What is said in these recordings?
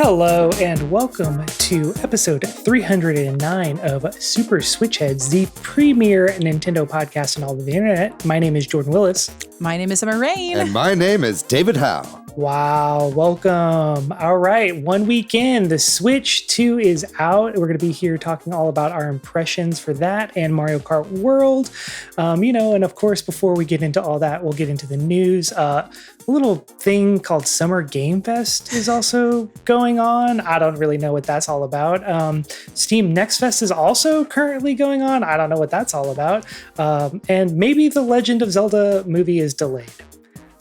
Hello and welcome to episode 309 of Super Switch Headz, the premier Nintendo podcast on all of the internet. My name is Jordan Willis. My name is Emma Rain. And my name is David Howe. Wow, welcome. All right, 1 week in, the Switch 2 is out. We're going to be here talking all about our impressions for that and Mario Kart World. And of course, before we get into all that, we'll get into the news. A little thing called Summer Game Fest is also going on. I don't really know what that's all about. Steam Next Fest is also currently going on. I don't know what that's all about. And maybe the Legend of Zelda movie is delayed.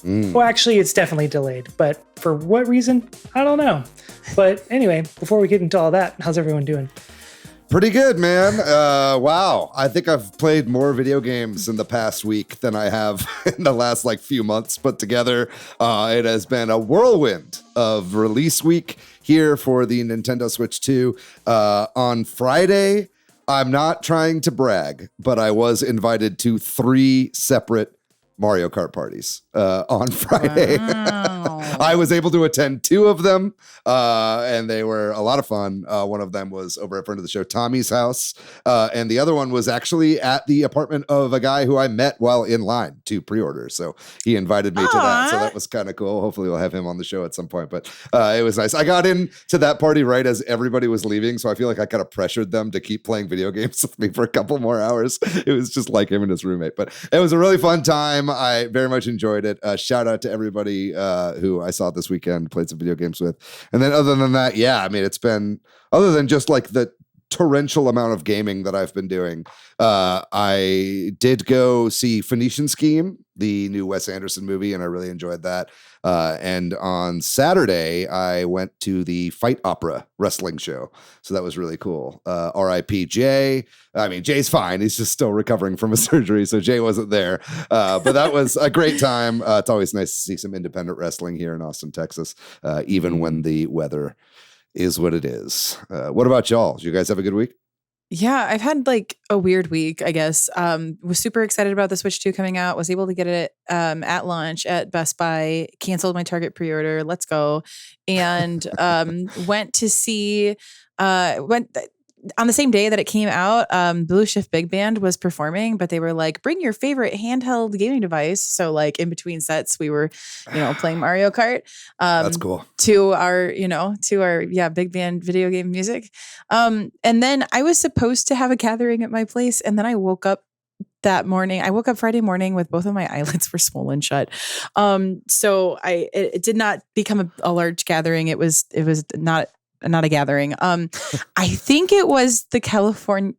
Well, actually, it's definitely delayed, but for what reason? I don't know. But anyway, before we get into all that, how's everyone doing? Pretty good, man. Wow. I think I've played more video games in the past week than I have in the last few months put together. It has been a whirlwind of release week here for the Nintendo Switch 2. On Friday, I'm not trying to brag, but I was invited to 3 separate Mario Kart parties on Friday. Wow. I was able to attend 2 of them, and they were a lot of fun. One of them was over at friend of the show, Tommy's house, and the other one was actually at the apartment of a guy who I met while in line to pre-order. So he invited me to that, so that was kind of cool. Hopefully we'll have him on the show at some point, but it was nice. I got into that party right as everybody was leaving, so I feel like I kind of pressured them to keep playing video games with me for a couple more hours. It was just like him and his roommate, but it was a really fun time. I very much enjoyed it. Shout out to everybody who I saw this weekend, played some video games with. And then other than that, it's been, other than just the torrential amount of gaming that I've been doing, I did go see Phoenician Scheme, the new Wes Anderson movie, and I really enjoyed that. And on Saturday, I went to the Fight Opera wrestling show. So that was really cool. R.I.P. Jay. I mean, Jay's fine. He's just still recovering from a surgery, so Jay wasn't there. But that was a great time. It's always nice to see some independent wrestling here in Austin, Texas, even when the weather is what it is. What about y'all? Did you guys have a good week? Yeah, I've had a weird week, I guess. Was super excited about the Switch 2 coming out. Was able to get it at launch at Best Buy. Canceled my Target pre-order. Let's go. And went to see on the same day that it came out, Blue Shift Big Band was performing, but they were like, bring your favorite handheld gaming device. So in between sets, we were, playing Mario Kart. That's cool. To our big band video game music. And then I was supposed to have a gathering at my place. And then I woke up that morning. I woke up Friday morning with both of my eyelids were swollen shut. So it did not become a large gathering. It was not a gathering. I think it was the Canadian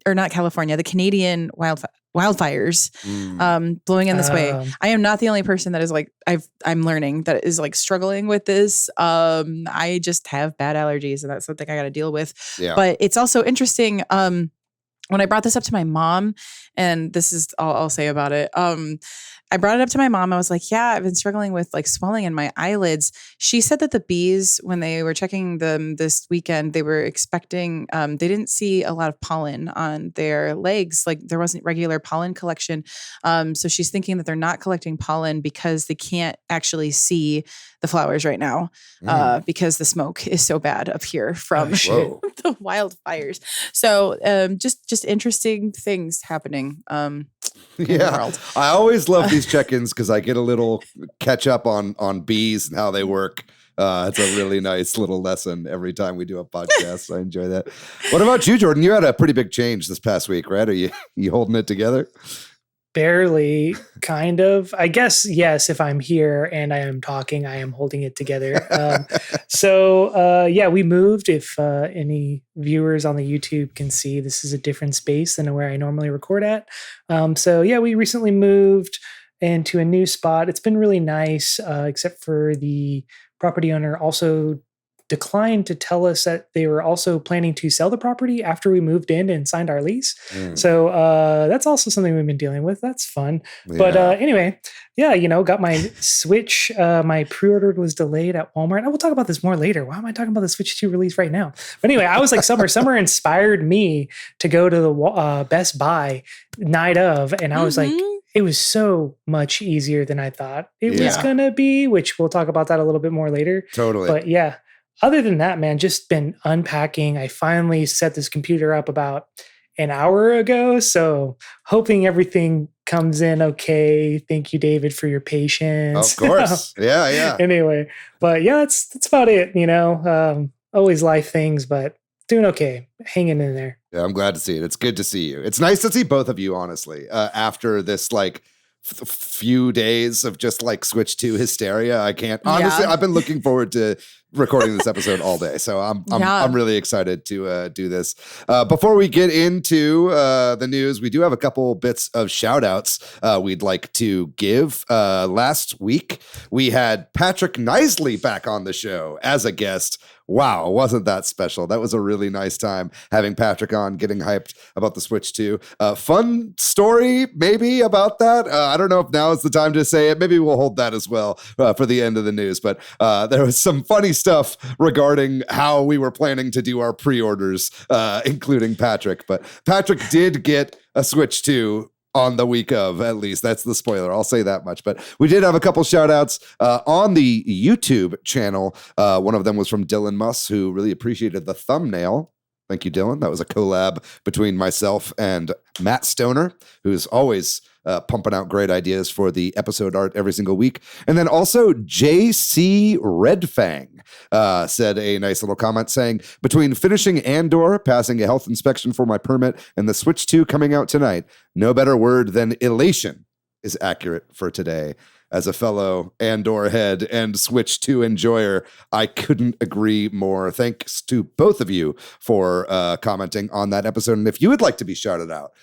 wildfires blowing in this way. I am not the only person that is I'm learning that is struggling with this. I just have bad allergies, and that's something I got to deal with. Yeah. But it's also interesting. When I brought this up to my mom, and this is all I'll say about it. I brought it up to my mom. I was like, yeah, I've been struggling with swelling in my eyelids. She said that the bees, when they were checking them this weekend, they were expecting, they didn't see a lot of pollen on their legs. There wasn't regular pollen collection. So she's thinking that they're not collecting pollen because they can't actually see the flowers right now because the smoke is so bad up here from the wildfires. So just interesting things happening. In the world. I always love these check-ins because I get a little catch up on bees and how they work. It's a really nice little lesson every time we do a podcast. I enjoy that. What about you, Jordan? You had a pretty big change this past week, right? Are you holding it together? Barely, kind of. I guess, yes, if I'm here and I am talking, I am holding it together. We moved. If any viewers on the YouTube can see, this is a different space than where I normally record at. We recently moved into a new spot. It's been really nice, except for the property owner also declined to tell us that they were also planning to sell the property after we moved in and signed our lease. So that's also something we've been dealing with. That's fun. Yeah. But anyway, got my Switch. My pre-order was delayed at Walmart. I will talk about this more later. Why am I talking about the Switch 2 release right now? But anyway, I was summer inspired me to go to the Best Buy night of. And I was it was so much easier than I thought it was going to be, which we'll talk about that a little bit more later. Totally. But yeah. other than that, man, just been unpacking. I finally set this computer up about an hour ago, so hoping everything comes in okay. Thank you, David, for your patience. Of course. Yeah. Anyway, but yeah, that's about it. Always life things, but doing okay, hanging in there. Yeah, I'm glad to see it. It's good to see you. It's nice to see both of you, honestly, after this like few days of just like Switch 2 hysteria. I can't honestly. I've been looking forward to recording this episode all day, so I'm really excited to do this. Before we get into the news, we do have a couple bits of shout outs we'd like to give. Last week we had Patrick Knisely back on the show as a guest. Wow, wasn't that special? That was a really nice time having Patrick on, getting hyped about the Switch 2. Fun story, maybe, about that. I don't know if now is the time to say it. Maybe we'll hold that as well for the end of the news. But there was some funny stuff regarding how we were planning to do our pre-orders, including Patrick. But Patrick did get a Switch 2 on the week of, at least. That's the spoiler. I'll say that much. But we did have a couple shout outs on the YouTube channel. One of them was from Dylan Muss, who really appreciated the thumbnail. Thank you, Dylan. That was a collab between myself and Matt Stoner, who's always pumping out great ideas for the episode art every single week. And then also JC Redfang said a nice little comment saying, between finishing Andor, passing a health inspection for my permit, and the Switch 2 coming out tonight, no better word than elation is accurate for today. As a fellow Andor head and Switch 2 enjoyer, I couldn't agree more. Thanks to both of you for commenting on that episode. And if you would like to be shouted out,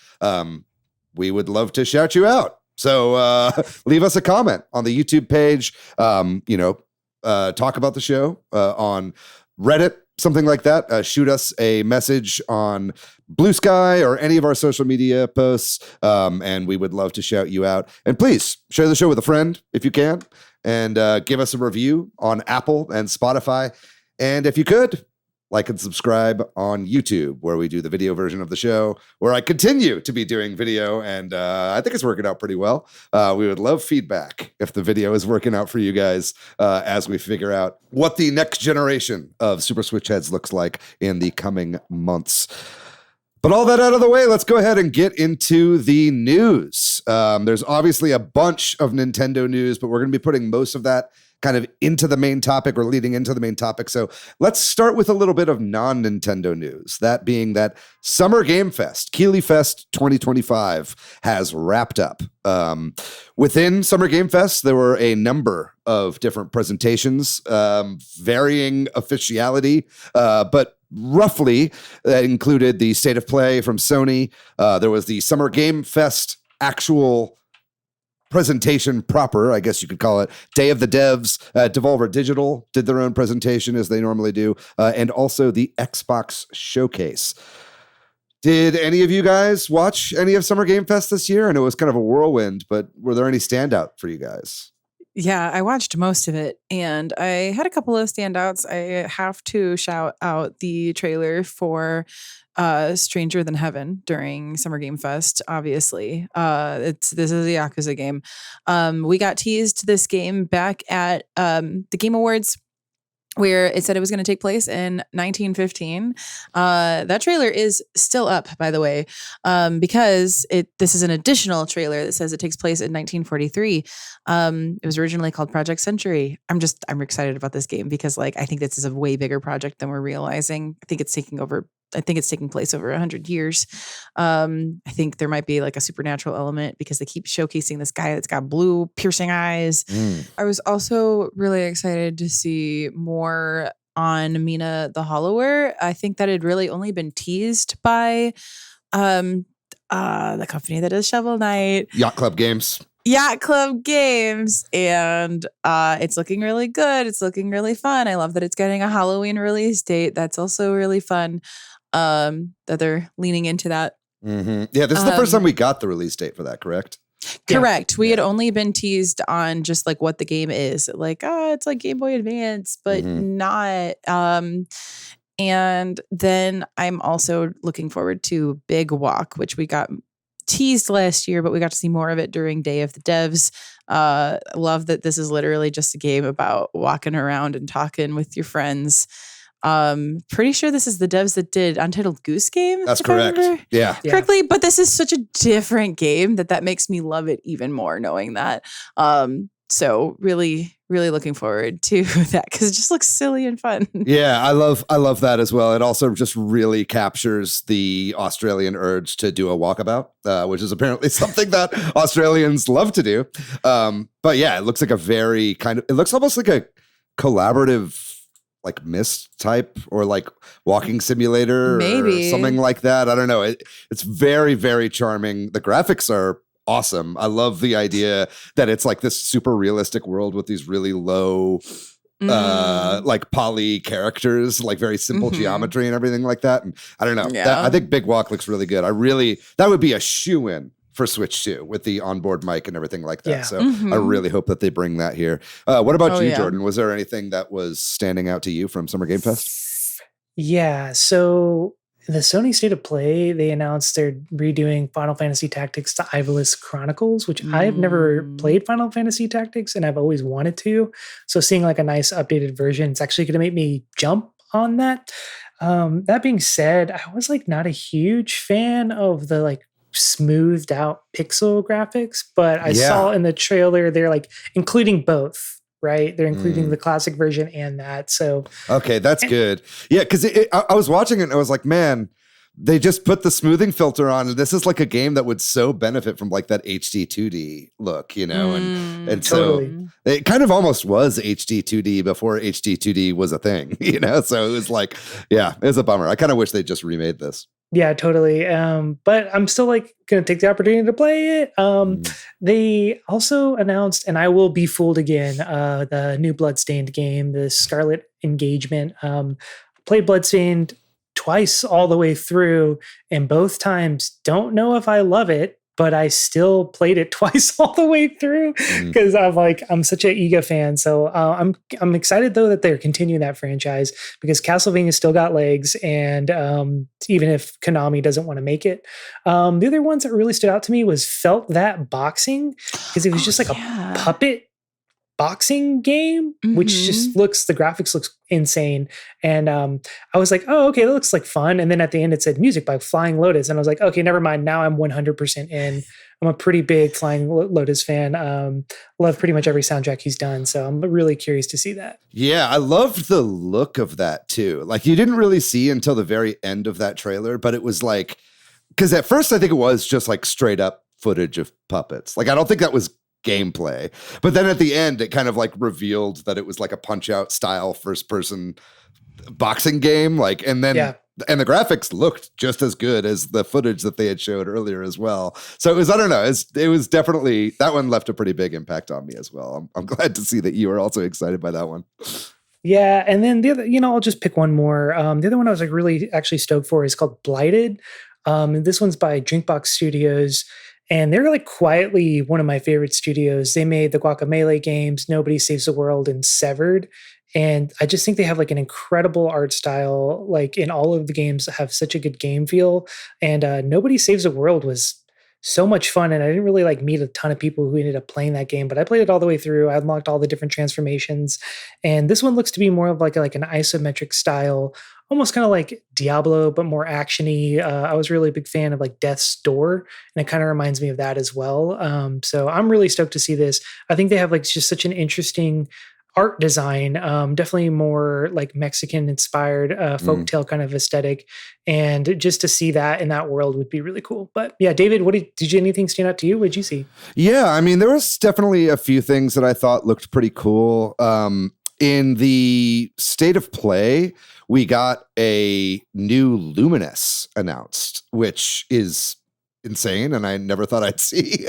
we would love to shout you out. So leave us a comment on the YouTube page. Talk about the show on Reddit, something like that. Shoot us a message on Blue Sky or any of our social media posts, and we would love to shout you out. And please share the show with a friend if you can, and give us a review on Apple and Spotify. And if you could, like and subscribe on YouTube, where we do the video version of the show, where I continue to be doing video, and I think it's working out pretty well. We would love feedback if the video is working out for you guys as we figure out what the next generation of Super Switch Headz looks like in the coming months. But all that out of the way, let's go ahead and get into the news. There's obviously a bunch of Nintendo news, but we're going to be putting most of that kind of into the main topic or leading into the main topic. So let's start with a little bit of non-Nintendo news. That being that Summer Game Fest, Keighley Fest 2025 has wrapped up. Within Summer Game Fest, there were a number of different presentations, varying officiality, but roughly that included the State of Play from Sony. There was the Summer Game Fest actual presentation proper, I guess you could call it. Day of the Devs, Devolver Digital did their own presentation as they normally do, and also the Xbox Showcase. Did any of you guys watch any of Summer Game Fest this year? I know it was kind of a whirlwind, but were there any standout for you guys? Yeah, I watched most of it, and I had a couple of standouts. I have to shout out the trailer for Stranger Than Heaven during Summer Game Fest. Obviously, this is a Yakuza game. We got teased this game back at the Game Awards, where it said it was going to take place in 1915. That trailer is still up, by the way, because this is an additional trailer that says it takes place in 1943. It was originally called Project Century. I'm excited about this game because, I think this is a way bigger project than we're realizing. I think it's taking place over 100 years. I think there might be a supernatural element because they keep showcasing this guy that's got blue piercing eyes. I was also really excited to see more on Mina the Hollower. I think that had really only been teased by the company that does Shovel Knight. Yacht Club Games. And it's looking really good. It's looking really fun. I love that it's getting a Halloween release date. That's also really fun. That they're leaning into that. Mm-hmm. Yeah, this is the first time we got the release date for that, correct? Correct. Yeah. We had only been teased on just what the game is. It's like Game Boy Advance, but not. And then I'm also looking forward to Big Walk, which we got teased last year, but we got to see more of it during Day of the Devs. Love that this is literally just a game about walking around and talking with your friends. Pretty sure this is the devs that did Untitled Goose Game. That's correct. Yeah. Correctly, but this is such a different game that makes me love it even more knowing that. So really looking forward to that because it just looks silly and fun. Yeah, I love that as well. It also just really captures the Australian urge to do a walkabout, which is apparently something that Australians love to do. But yeah, it looks like it looks almost like a collaborative like Myst type or like walking simulator maybe or something like that. I don't know. It's very, very charming. The graphics are awesome. I love the idea that it's like this super realistic world with these really low like poly characters, like very simple geometry and everything like that. And I don't know. I think Big Walk looks really good. That would be a shoo-in for Switch 2 with the onboard mic and everything like that. Yeah. So I really hope that they bring that here. What about you, Jordan? Was there anything that was standing out to you from Summer Game Fest? Yeah. So the Sony State of Play, they announced they're redoing Final Fantasy Tactics to Ivalice Chronicles, which I've never played Final Fantasy Tactics and I've always wanted to. So seeing like a nice updated version, it's actually going to make me jump on that. That being said, I was like not a huge fan of the like smoothed out pixel graphics, but I saw in the trailer they're like including both, right? They're including the classic version and that. So okay, that's good. Yeah, because I was watching it and I was like, man, they just put the smoothing filter on, and this is like a game that would so benefit from like that HD 2D look, you know, and totally. So it kind of almost was HD 2D before HD 2D was a thing, you know. So it was like, yeah, it was a bummer. I kind of wish they just remade this. Yeah, totally. But I'm still like going to take the opportunity to play it. They also announced, and I will be fooled again, the new Bloodstained game, the Scarlet Engagement. Played Bloodstained twice all the way through, and both times don't know if I love it, but I still played it twice all the way through because I'm such an Iga fan. So I'm excited though that they're continuing that franchise because Castlevania still got legs, and even if Konami doesn't want to make it. The other ones that really stood out to me was Felt That Boxing, because it was just like a puppet boxing game, which just the graphics looks insane. And I was like, oh, okay, that looks like fun. And then at the end it said music by Flying Lotus. And I was like, okay, never mind. Now I'm 100% in. I'm a pretty big Flying Lotus fan. Love pretty much every soundtrack he's done. So I'm really curious to see that. Yeah, I loved the look of that too. Like you didn't really see until the very end of that trailer, but it was like, because at first I think it was just like straight up footage of puppets. Like I don't think that was gameplay, but then at the end it kind of like revealed that it was like a Punch Out style first person boxing game, like, and then and the graphics looked just as good as the footage that they had showed earlier as well. So it was, I don't know, it was definitely, that one left a pretty big impact on me as well. I'm glad to see that you are also excited by that one. Yeah, and then the other, I'll just pick one more. The other one I was like really actually stoked for is called Blighted. This one's by Drinkbox Studios. And they're like quietly one of my favorite studios. They made the Guacamelee games, Nobody Saves the World, and Severed. And I just think they have like an incredible art style, like in all of the games that have such a good game feel. And Nobody Saves the World was so much fun. And I didn't really like meet a ton of people who ended up playing that game, but I played it all the way through. I unlocked all the different transformations. And this one looks to be more of like an isometric style, almost kind of like Diablo, but more actiony. I was really a big fan of like Death's Door, and it kind of reminds me of that as well. So I'm really stoked to see this. I think they have like just such an interesting art design, definitely more like Mexican inspired folktale kind of aesthetic, and just to see that in that world would be really cool. But yeah, David, did you anything stand out to you? What did you see? Yeah, I mean, there was definitely a few things that I thought looked pretty cool. In the State of Play, we got a new Luminous announced, which is insane, and I never thought I'd see.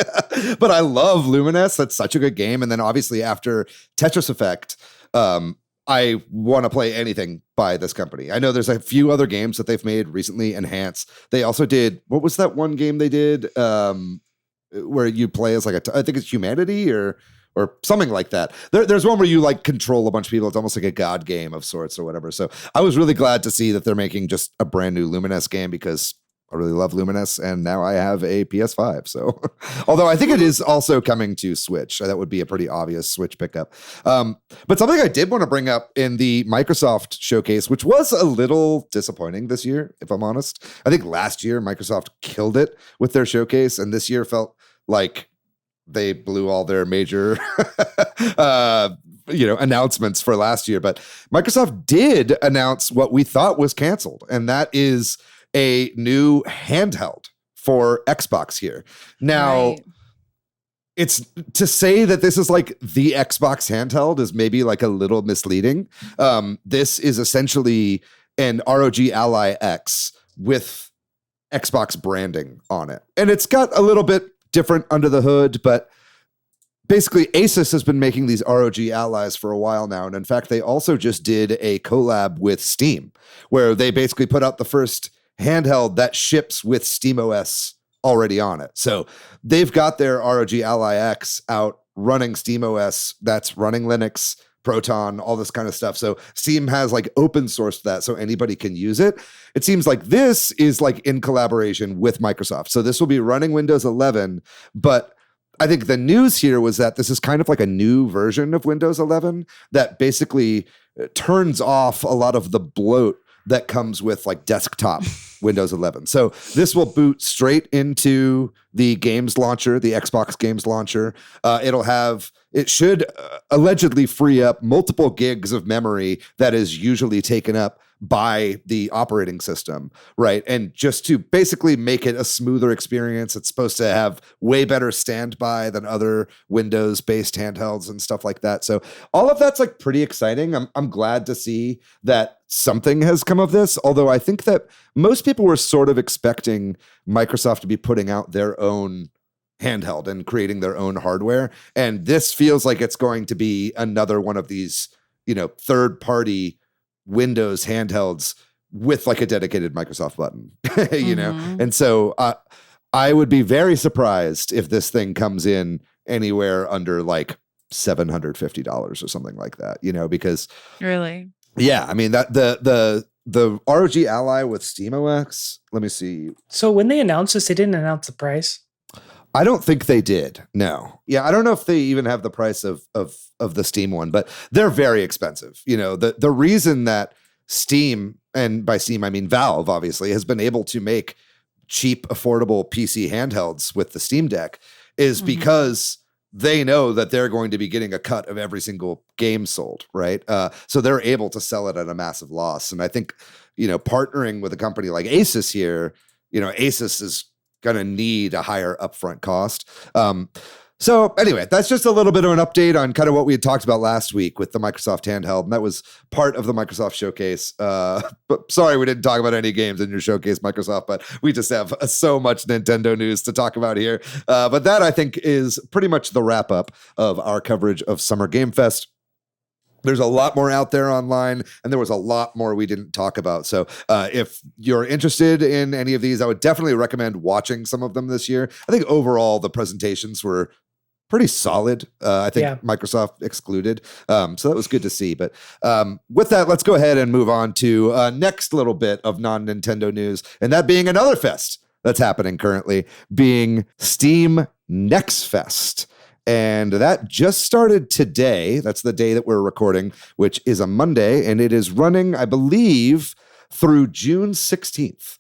But I love Luminous. That's such a good game. And then obviously after Tetris Effect, I want to play anything by this company. I know there's a few other games that they've made recently, Enhance. They also did, what was that one game they did where you play as like I think it's Humanity or something like that. There's one where you like control a bunch of people. It's almost like a god game of sorts or whatever. So I was really glad to see that they're making just a brand new Luminous game, because I really love Luminous, and now I have a PS5. So, although I think it is also coming to Switch, that would be a pretty obvious Switch pickup. But something I did want to bring up in the Microsoft showcase, which was a little disappointing this year, if I'm honest. I think last year Microsoft killed it with their showcase, and this year felt like they blew all their major announcements for last year. But Microsoft did announce what we thought was canceled, and that is a new handheld for Xbox here. Now, it's to say that this is like the Xbox handheld is maybe like a little misleading. This is essentially an ROG Ally X with Xbox branding on it. And it's got a little bit different under the hood, but basically Asus has been making these ROG Allies for a while now. And in fact, they also just did a collab with Steam, where they basically put out the first handheld that ships with SteamOS already on it. So they've got their ROG Ally X out running SteamOS, that's running Linux, Proton, all this kind of stuff. So Steam has like open sourced that so anybody can use it. It seems like this is like in collaboration with Microsoft. So this will be running Windows 11, but I think the news here was that this is kind of like a new version of Windows 11 that basically turns off a lot of the bloat that comes with like desktop Windows 11. So this will boot straight into the games launcher, the Xbox games launcher. It should allegedly free up multiple gigs of memory that is usually taken up by the operating system, right? And just to basically make it a smoother experience, it's supposed to have way better standby than other Windows-based handhelds and stuff like that. So all of that's like pretty exciting. I'm glad to see that something has come of this, although I think that most people were sort of expecting Microsoft to be putting out their own handheld and creating their own hardware. And this feels like it's going to be another one of these, third-party Windows handhelds with like a dedicated Microsoft button, And so I would be very surprised if this thing comes in anywhere under like $750 or something like that, because really, yeah, I mean that the ROG Ally with SteamOS. Let me see. So when they announced this, they didn't announce the price. I don't think they did. No. Yeah, I don't know if they even have the price of the Steam one, but they're very expensive. The reason that Steam, and by Steam I mean Valve, obviously, has been able to make cheap, affordable PC handhelds with the Steam Deck is because they know that they're going to be getting a cut of every single game sold, right? So they're able to sell it at a massive loss. And I think, partnering with a company like Asus here, Asus is going to need a higher upfront cost. So anyway, that's just a little bit of an update on kind of what we had talked about last week with the Microsoft handheld. And that was part of the Microsoft showcase. But sorry, we didn't talk about any games in your showcase, Microsoft, but we just have so much Nintendo news to talk about here. But that, I think, is pretty much the wrap up of our coverage of Summer Game Fest. There's a lot more out there online, and there was a lot more we didn't talk about. So if you're interested in any of these, I would definitely recommend watching some of them this year. I think overall the presentations were pretty solid. I think Microsoft excluded. So that was good to see. But with that, let's go ahead and move on to next little bit of non-Nintendo news, and that being another fest that's happening currently, being Steam Next Fest. And that just started today. That's the day that we're recording, which is a Monday. And it is running, I believe, through June 16th.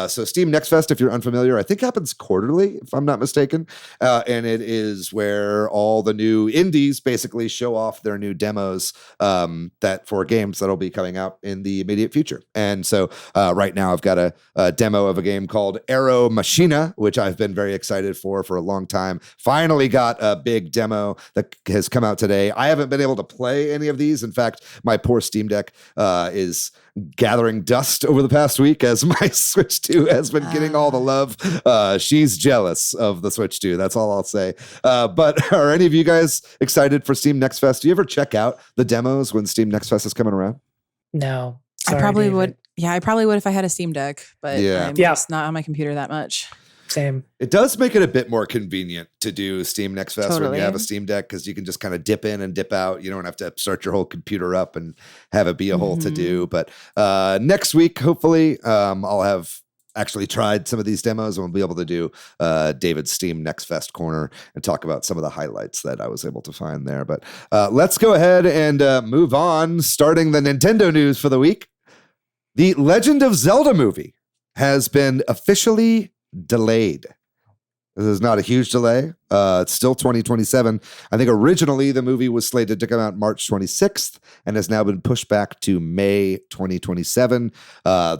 So Steam Next Fest, if you're unfamiliar, I think happens quarterly, if I'm not mistaken. And it is where all the new indies basically show off their new demos that for games that'll be coming out in the immediate future. And so right now I've got a demo of a game called Aero Machina, which I've been very excited for a long time. Finally got a big demo that has come out today. I haven't been able to play any of these. In fact, my poor Steam Deck is gathering dust over the past week as my Switch 2 has been getting all the love. She's jealous of the Switch 2. That's all I'll say. But are any of you guys excited for Steam Next Fest? Do you ever check out the demos when Steam Next Fest is coming around? No. Sorry, I probably would. Yeah, I probably would if I had a Steam Deck, but I'm just not on my computer that much. Same. It does make it a bit more convenient to do Steam Next Fest when you have a Steam Deck, because you can just kind of dip in and dip out. You don't have to start your whole computer up and have it be a whole to do. But next week, hopefully, I'll have actually tried some of these demos, and we'll be able to do David's Steam Next Fest corner and talk about some of the highlights that I was able to find there. But let's go ahead and move on, starting the Nintendo news for the week. The Legend of Zelda movie has been officially delayed. This is not a huge delay. It's still 2027. I think originally the movie was slated to come out March 26th and has now been pushed back to May 2027.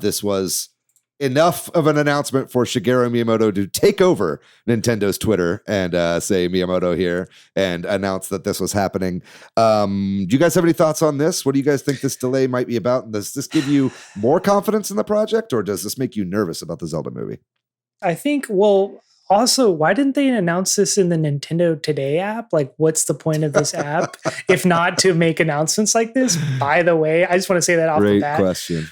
This was enough of an announcement for Shigeru Miyamoto to take over Nintendo's Twitter and say Miyamoto here and announce that this was happening. Do you guys have any thoughts on this? What do you guys think this delay might be about? And does this give you more confidence in the project, or does this make you nervous about the Zelda movie? I think, also, why didn't they announce this in the Nintendo Today app? Like, what's the point of this app if not to make announcements like this? By the way, I just want to say that off the bat. Great question.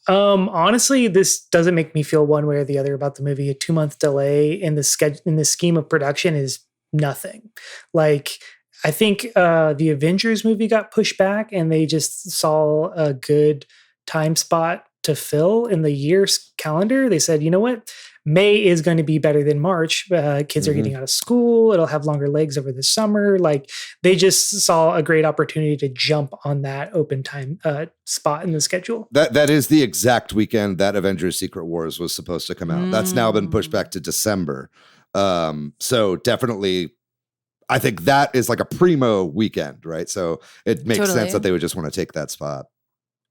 Honestly, this doesn't make me feel one way or the other about the movie. A 2-month delay in the scheme of production is nothing. Like, I think the Avengers movie got pushed back, and they just saw a good time spot to fill in the year's calendar. They said, you know what? May is going to be better than March. Kids are getting out of school. It'll have longer legs over the summer. Like, they just saw a great opportunity to jump on that open time spot in the schedule. That is the exact weekend that Avengers Secret Wars was supposed to come out. That's now been pushed back to December. So definitely, I think that is like a primo weekend, right? So it makes sense that they would just want to take that spot.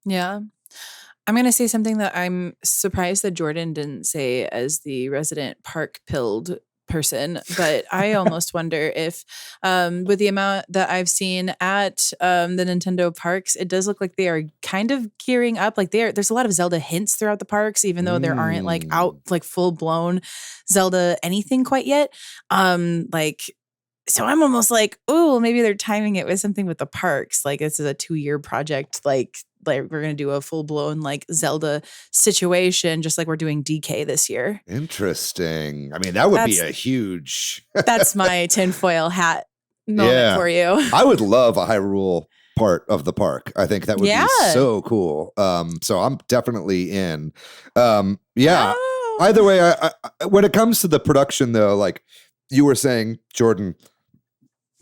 Yeah. I'm going to say something that I'm surprised that Jordan didn't say as the resident park-pilled person, but I almost wonder if with the amount that I've seen at the Nintendo parks, it does look like they are kind of gearing up. Like there's a lot of Zelda hints throughout the parks, even though there aren't like out like full-blown Zelda anything quite yet. So I'm almost like, oh, maybe they're timing it with something with the parks. Like this is a 2-year project. Like we're going to do a full blown like Zelda situation, just like we're doing DK this year. Interesting. I mean, that would be a huge. That's my tinfoil hat moment for you. I would love a Hyrule part of the park. I think that would be so cool. So I'm definitely in. Either way, I when it comes to the production though, like you were saying, Jordan,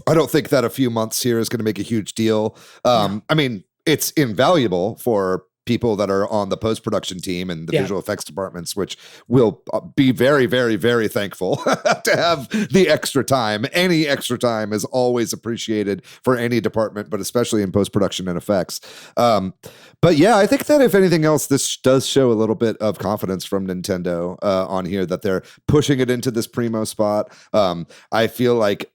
I don't think that a few months here is going to make a huge deal. I mean, it's invaluable for people that are on the post-production team and the visual effects departments, which will be very, very, very thankful to have the extra time. Any extra time is always appreciated for any department, but especially in post-production and effects. But yeah, I think that if anything else, this does show a little bit of confidence from Nintendo on here that they're pushing it into this primo spot. I feel like,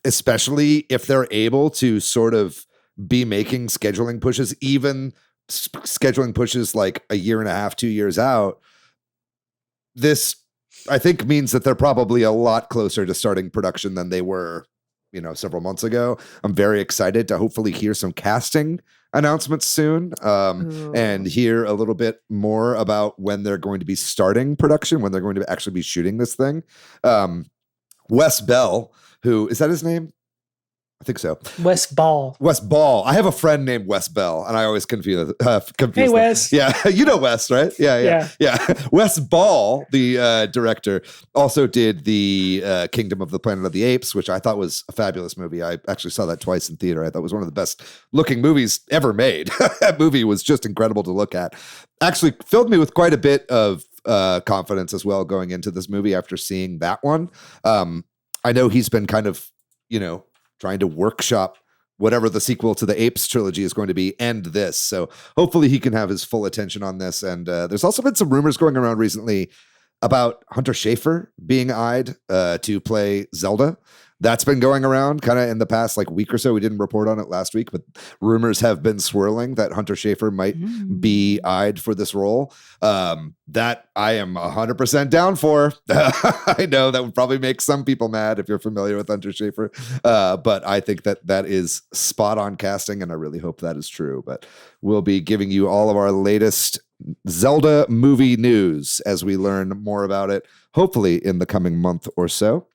especially if they're able to sort of be making scheduling pushes, even scheduling pushes like a year and a half, 2 years out, this I think means that they're probably a lot closer to starting production than they were, several months ago. I'm very excited to hopefully hear some casting announcements soon and hear a little bit more about when they're going to be starting production, when they're going to actually be shooting this thing. Wes Bell, who is that his name? I think so. Wes Ball. I have a friend named Wes Bell, and I always confuse Hey, Wes. Yeah, you know Wes, right? Yeah. Wes Ball, the director, also did the Kingdom of the Planet of the Apes, which I thought was a fabulous movie. I actually saw that twice in theater. I thought it was one of the best looking movies ever made. That movie was just incredible to look at. Actually filled me with quite a bit of confidence as well going into this movie after seeing that one. I know he's been kind of, trying to workshop whatever the sequel to the Apes trilogy is going to be and this. So hopefully he can have his full attention on this. And there's also been some rumors going around recently about Hunter Schafer being eyed to play Zelda. That's been going around kind of in the past week or so. We didn't report on it last week, but rumors have been swirling that Hunter Schafer might be eyed for this role. That I am 100% down for. I know that would probably make some people mad if you're familiar with Hunter Schafer, but I think that is spot on casting, and I really hope that is true. But we'll be giving you all of our latest Zelda movie news as we learn more about it, hopefully in the coming month or so.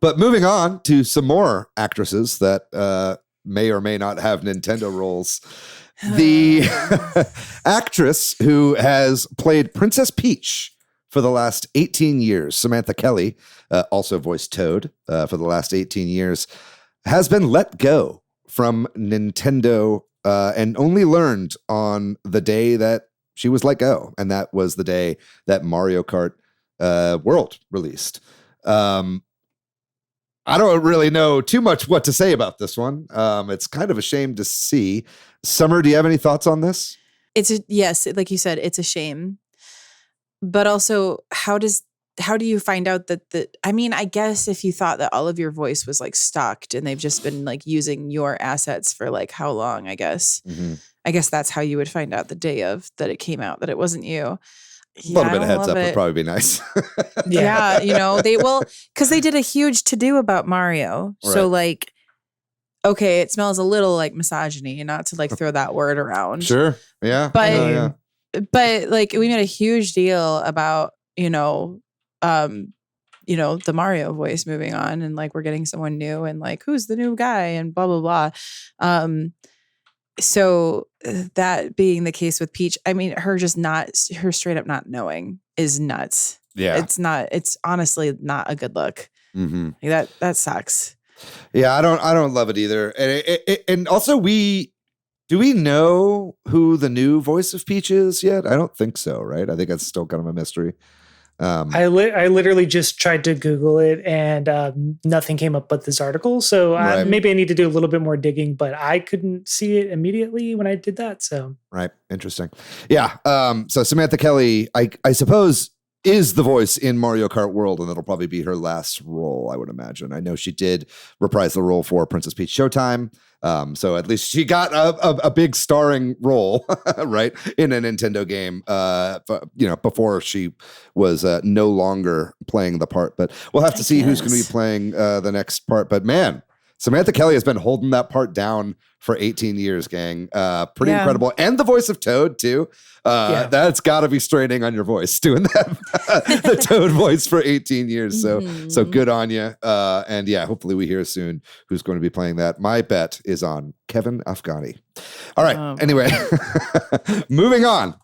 But moving on to some more actresses that may or may not have Nintendo roles. The actress who has played Princess Peach for the last 18 years. Samantha Kelly, also voiced Toad for the last 18 years, has been let go from Nintendo and only learned on the day that she was let go. And that was the day that Mario Kart World released. I don't really know too much what to say about this one. It's kind of a shame to see. Summer, do you have any thoughts on this? Yes, like you said, it's a shame. But also, how do you find out that I guess if you thought that all of your voice was like stocked and they've just been like using your assets for like how long, I guess. Mm-hmm. I guess that's how you would find out the day of that it came out, that it wasn't you. A little bit of heads up would probably be nice. Yeah, because they did a huge to-do about Mario. Right. So like, okay, it smells a little like misogyny, not to like throw that word around. Sure. Yeah. But like we made a huge deal about, the Mario voice moving on and like we're getting someone new and like who's the new guy and blah, blah, blah. So that being the case with Peach, I mean, her straight up not knowing is nuts. Yeah. It's honestly not a good look. Mm-hmm. Like that sucks. Yeah. I don't love it either. And also do we know who the new voice of Peach is yet? I don't think so. Right. I think that's still kind of a mystery. I literally just tried to Google it and nothing came up but this article. So right. Maybe I need to do a little bit more digging, but I couldn't see it immediately when I did that. So right. Interesting. Yeah. So Samantha Kelly, I suppose, is the voice in Mario Kart World, and that'll probably be her last role, I would imagine. I know she did reprise the role for Princess Peach Showtime. So at least she got a big starring role, right, in a Nintendo game, before she was no longer playing the part. But we'll have to see who's going to be playing the next part. But man, Samantha Kelly has been holding that part down for 18 years, gang. Pretty incredible. And the voice of Toad, too. That's got to be straining on your voice, doing that, the Toad voice for 18 years. So good on you. And yeah, hopefully we hear soon who's going to be playing that. My bet is on Kevin Afghani. All right. Anyway, moving on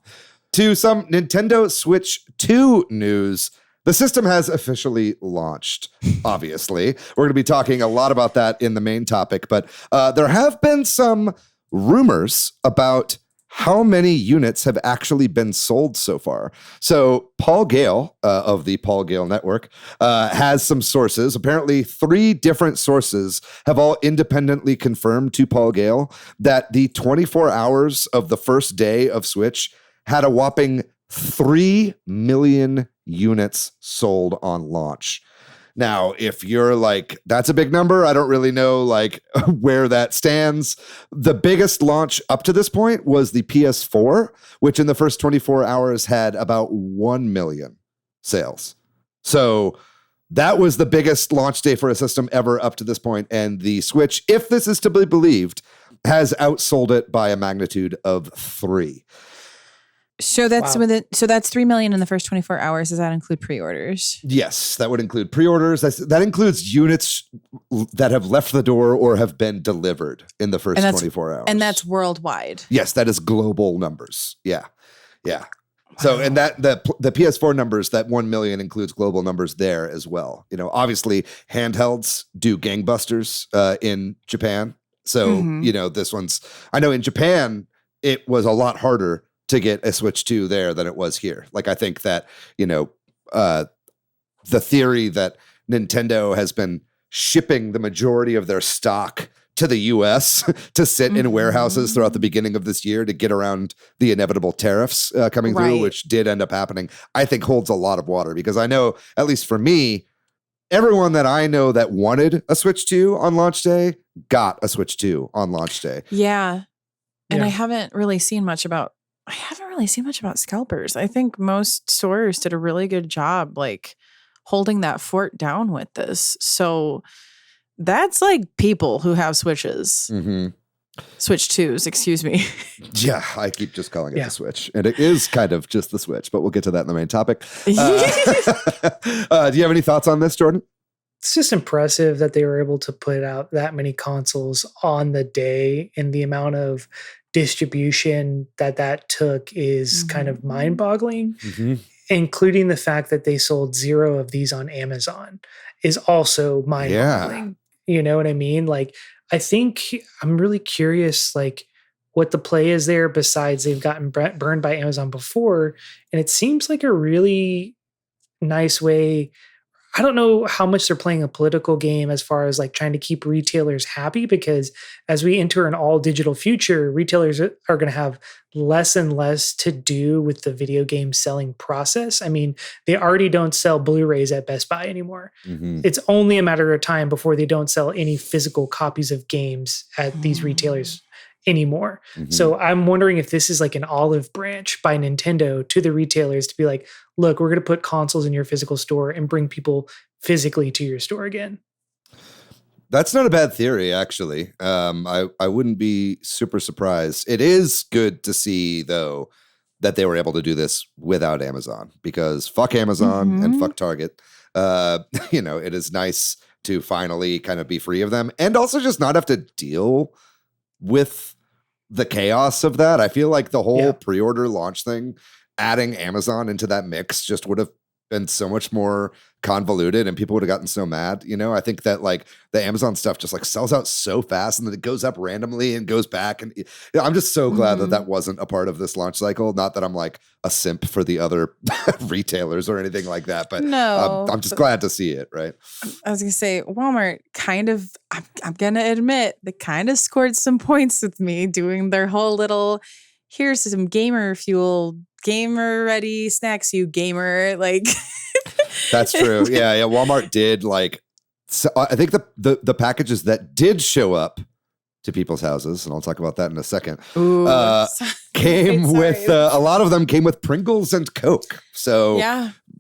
to some Nintendo Switch 2 news. The system has officially launched, obviously. We're going to be talking a lot about that in the main topic, but there have been some rumors about how many units have actually been sold so far. So Paul Gale of the Paul Gale Network has some sources. Apparently 3 different sources have all independently confirmed to Paul Gale that the 24 hours of the first day of Switch had a whopping 3 million units sold on launch. Now, if you're like, that's a big number, I don't really know like where that stands. The biggest launch up to this point was the PS4, which in the first 24 hours had about 1 million sales. So that was the biggest launch day for a system ever up to this point. And the Switch, if this is to be believed, has outsold it by a magnitude of 3. So that's 3 million in the first 24 hours. Does that include pre-orders? Yes, that would include pre-orders. That includes units that have left the door or have been delivered in the first 24 hours. And that's worldwide. Yes, that is global numbers. Yeah. Yeah. So, and that the PS4 numbers, that 1 million includes global numbers there as well. Obviously handhelds do gangbusters in Japan. So, this one's, I know in Japan, it was a lot harder to get a Switch 2 there than it was here. Like, I think that, the theory that Nintendo has been shipping the majority of their stock to the US to sit in warehouses throughout the beginning of this year to get around the inevitable tariffs coming through, which did end up happening, I think holds a lot of water, because I know, at least for me, everyone that I know that wanted a Switch 2 on launch day got a Switch 2 on launch day. Yeah. And I haven't really seen much about scalpers. I think most stores did a really good job like holding that fort down with this. So that's like people who have Switches. Switch 2s, excuse me. Yeah, I keep just calling it the Switch. And it is kind of just the Switch, but we'll get to that in the main topic. Do you have any thoughts on this, Jordan? It's just impressive that they were able to put out that many consoles on the day, and the amount of distribution that took is kind of mind-boggling. including the fact that they sold 0 of these on Amazon, is also mind-boggling. You know what I mean? Like, I think I'm really curious, like, what the play is there besides they've gotten burned by Amazon before. And it seems like a really nice way. I don't know how much they're playing a political game as far as like trying to keep retailers happy, because as we enter an all digital future, retailers are going to have less and less to do with the video game selling process. I mean, they already don't sell Blu-rays at Best Buy anymore. It's only a matter of time before they don't sell any physical copies of games at these retailers anymore. So I'm wondering if this is like an olive branch by Nintendo to the retailers to be like, look, we're going to put consoles in your physical store and bring people physically to your store again. That's not a bad theory, actually. I wouldn't be super surprised. It is good to see, though, that they were able to do this without Amazon, because fuck Amazon and fuck Target. It is nice to finally kind of be free of them, and also just not have to deal with the chaos of that. I feel like the whole pre-order launch thing, adding Amazon into that mix just would have been so much more convoluted, and people would have gotten so mad. I think that like the Amazon stuff just like sells out so fast, and then it goes up randomly and goes back. And I'm just so glad that wasn't a part of this launch cycle. Not that I'm like a simp for the other retailers or anything like that, but no, I'm just glad to see it. Right. I was gonna say Walmart kind of, I'm gonna admit, they kind of scored some points with me doing their whole little, here's some gamer fuel, gamer ready snacks, you gamer, like. That's true. Yeah. Walmart did like, so I think the packages that did show up to people's houses, and I'll talk about that in a second, came with, a lot of them came with Pringles and Coke. So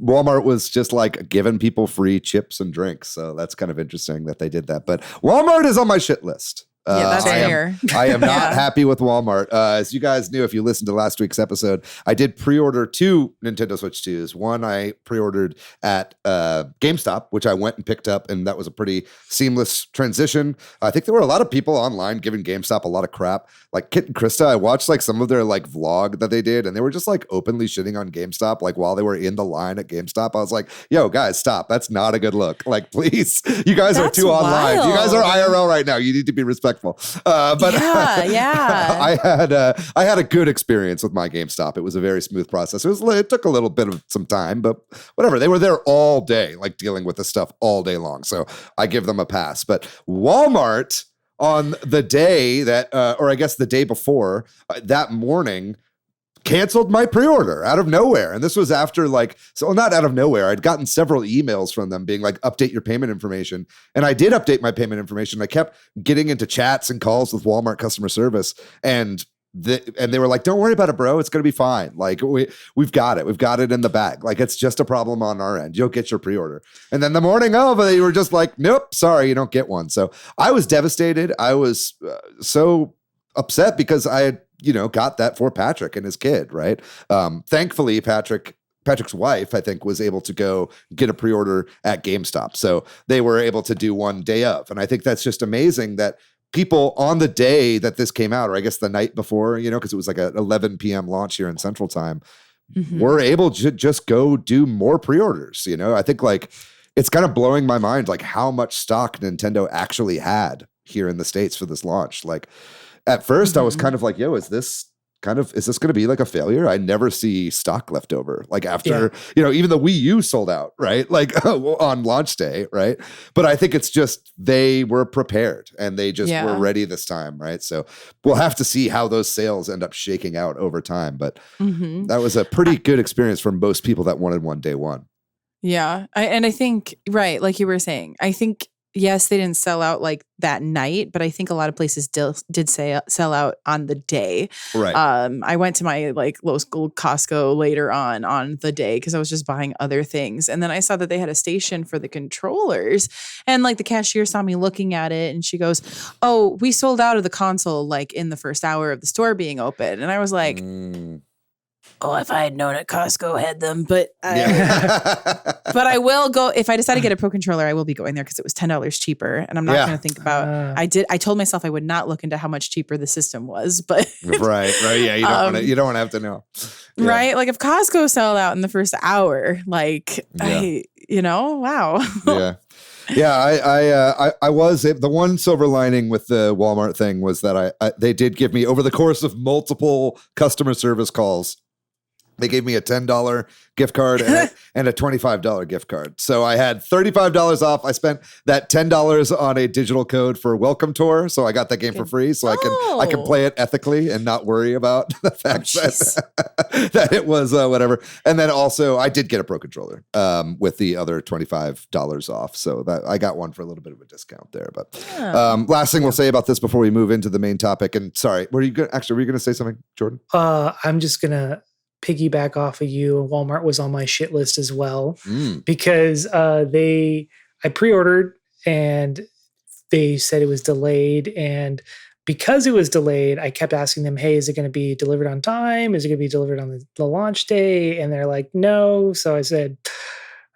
Walmart was just like giving people free chips and drinks. So that's kind of interesting that they did that. But Walmart is on my shit list. That's fair. I am not happy with Walmart. As you guys knew, if you listened to last week's episode, I did pre-order 2 Nintendo Switch 2s. One I pre-ordered at GameStop, which I went and picked up, and that was a pretty seamless transition. I think there were a lot of people online giving GameStop a lot of crap. Like Kit and Krista, I watched like some of their like vlog that they did, and they were just like openly shitting on GameStop, like while they were in the line at GameStop. I was like, yo, guys, stop. That's not a good look. Like, please, you guys are too online. You guys are IRL right now. You need to be respectful. But I had a good experience with my GameStop. It was a very smooth process. It took a little bit of some time, but whatever. They were there all day, like dealing with this stuff all day long. So I give them a pass. But Walmart, on the day that, or I guess the day before, that morning, canceled my pre-order out of nowhere. And this was after not out of nowhere. I'd gotten several emails from them being like, update your payment information. And I did update my payment information. I kept getting into chats and calls with Walmart customer service, and they were like, don't worry about it, bro. It's going to be fine. Like we've got it. We've got it in the bag. Like it's just a problem on our end. You'll get your pre-order. And then the morning of, they were just like, nope, sorry, you don't get one. So I was devastated. I was so upset because I had, got that for Patrick and his kid, right? Thankfully, Patrick's wife, I think, was able to go get a pre-order at GameStop. So they were able to do one day of. And I think that's just amazing that people on the day that this came out, or I guess the night before, because it was like an 11 p.m. launch here in Central Time, were able to just go do more pre-orders. I think like it's kind of blowing my mind, like how much stock Nintendo actually had here in the States for this launch. Like, at first, I was kind of like, yo, is this going to be like a failure? I never see stock left over. Like after, even the Wii U sold out, right? Like on launch day, right? But I think it's just they were prepared and they just were ready this time, right? So we'll have to see how those sales end up shaking out over time. But that was a pretty good experience for most people that wanted one day one. Yeah. I think, right, like you were saying, I think, yes, they didn't sell out like that night, but I think a lot of places did sell out on the day. Right. I went to my like local Costco later on the day because I was just buying other things. And then I saw that they had a station for the controllers, and like the cashier saw me looking at it and she goes, oh, we sold out of the console like in the first hour of the store being open. And I was like, oh, if I had known at Costco had them, but but I will go if I decide to get a Pro Controller. I will be going there because it was $10 cheaper, and I'm not going to think about. I told myself I would not look into how much cheaper the system was, but right, yeah, you don't want to have to know, right? Like if Costco sold out in the first hour, like wow, I was the one silver lining with the Walmart thing was that they did give me over the course of multiple customer service calls. They gave me a $10 gift card and a $25 gift card. So I had $35 off. I spent that $10 on a digital code for Welcome Tour. So I got that game for free. So I can play it ethically and not worry about the fact that it was whatever. And then also I did get a Pro Controller with the other $25 off. So that I got one for a little bit of a discount there. But last thing we'll say about this before we move into the main topic. And sorry, were you going to say something, Jordan? I'm just going to piggyback off of you. Walmart was on my shit list as well because I pre-ordered and they said it was delayed, and because it was delayed, I kept asking them, hey, is it going to be delivered on time? Is it going to be delivered on the launch day? And they're like, no. So I said,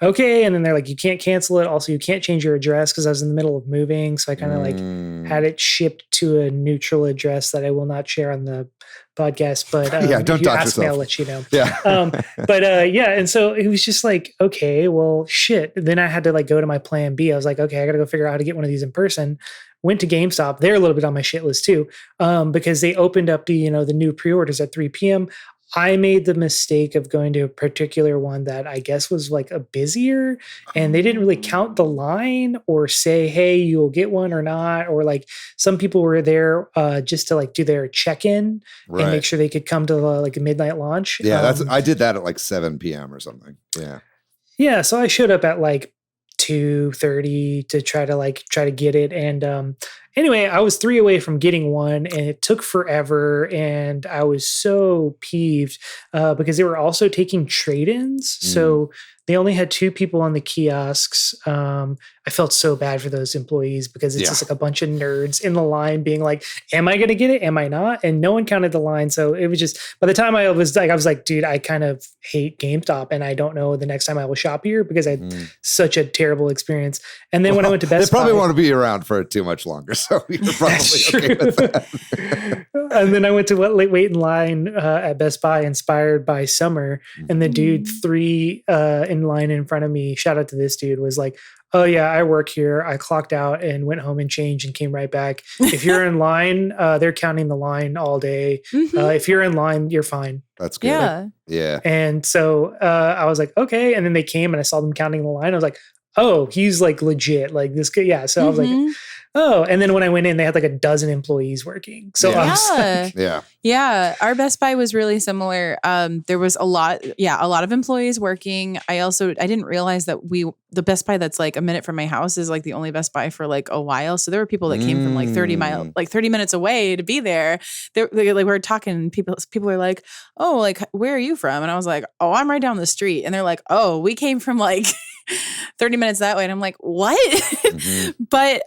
okay. And then they're like, you can't cancel it. Also, you can't change your address because I was in the middle of moving. So I kind of like had it shipped to a neutral address that I will not share on the podcast. But don't if you ask me, I'll let you know. And so it was just like, okay, well, shit. Then I had to like go to my plan B. I was like, okay, I got to go figure out how to get one of these in person. Went to GameStop. They're a little bit on my shit list too, because they opened up the new pre-orders at 3 p.m. I made the mistake of going to a particular one that I guess was like a busier, and they didn't really count the line or say, hey, you'll get one or not. Or like some people were there just to like do their check-in and make sure they could come to like a midnight launch. Yeah, I did that at like 7 p.m. or something. Yeah. Yeah. So I showed up at like 2:30 to try to get it. And anyway, I was 3 away from getting one, and it took forever. And I was so peeved because they were also taking trade-ins. So they only had 2 people on the kiosks. I felt so bad for those employees because it's just like a bunch of nerds in the line being like, am I going to get it? Am I not? And no one counted the line. So it was just, by the time I was like, dude, I kind of hate GameStop and I don't know the next time I will shop here because I had such a terrible experience. And then when I went to Best Buy. They probably want to be around for too much longer. So you're probably okay with that. And then I went to wait in line at Best Buy, inspired by Summer. And the dude 3 in line in front of me, shout out to this dude, was like, oh yeah, I work here. I clocked out and went home and changed and came right back. If you're in line, they're counting the line all day. If you're in line, you're fine. That's good. Yeah. And so I was like, okay. And then they came and I saw them counting the line. I was like, oh, he's like legit. Like this guy. Yeah. So I was like, oh, and then when I went in, they had like a dozen employees working. So I was like, yeah. Our Best Buy was really similar. There was a lot of employees working. I didn't realize that the Best Buy that's like a minute from my house is like the only Best Buy for like a while. So there were people that came from like 30 minutes away to be there. They like, we were talking, people were like, oh, like, where are you from? And I was like, oh, I'm right down the street. And they're like, oh, we came from like 30 minutes that way. And I'm like, what? But,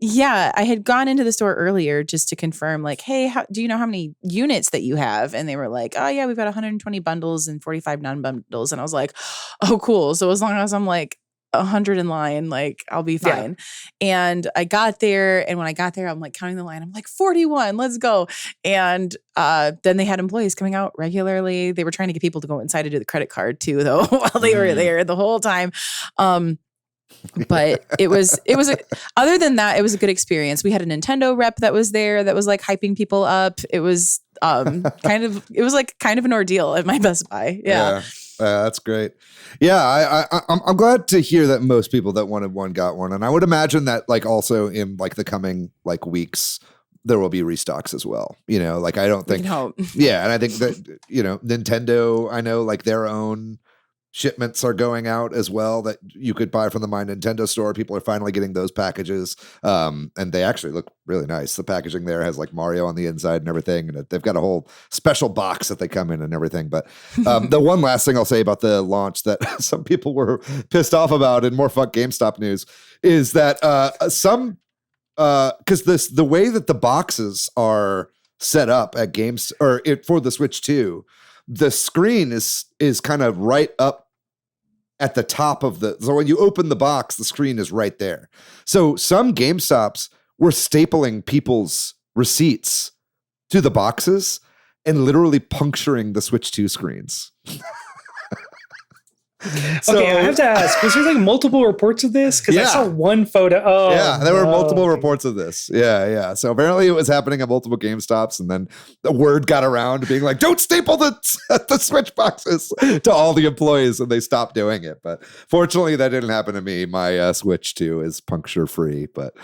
I had gone into the store earlier just to confirm, like, hey, do you know how many units that you have? And they were like, oh, yeah, we've got 120 bundles and 45 non-bundles. And I was like, oh, cool. So as long as I'm like 100 in line, like, I'll be fine. Yeah. And I got there. And when I got there, I'm like counting the line. I'm like, 41, let's go. And then they had employees coming out regularly. They were trying to get people to go inside to do the credit card too, though, while they were there the whole time. But it was other than that, it was a good experience. We had a Nintendo rep that was there that was like hyping people up. It was kind of an ordeal at my Best Buy. Yeah. That's great. Yeah, I'm glad to hear that most people that wanted one got one, and I would imagine that like also in like the coming like weeks there will be restocks as well. Like I don't think. Yeah, and I think that Nintendo, I know like their own shipments are going out as well that you could buy from the My Nintendo store. People are finally getting those packages. And they actually look really nice. The packaging there has like Mario on the inside and everything. And they've got a whole special box that they come in and everything. But the one last thing I'll say about the launch that some people were pissed off about in more fuck GameStop news is that because the way that the boxes are set up at for the Switch 2, the screen is kind of right up at the top of so when you open the box, the screen is right there. So some GameStops were stapling people's receipts to the boxes and literally puncturing the Switch 2 screens. So, okay, I have to ask, was there like multiple reports of this? Because I saw one photo. Oh, yeah, there were multiple reports of this. Yeah. So apparently it was happening at multiple GameStops, and then the word got around being like, don't staple the Switch boxes to all the employees, and they stopped doing it. But fortunately, that didn't happen to me. My Switch 2 is puncture free, but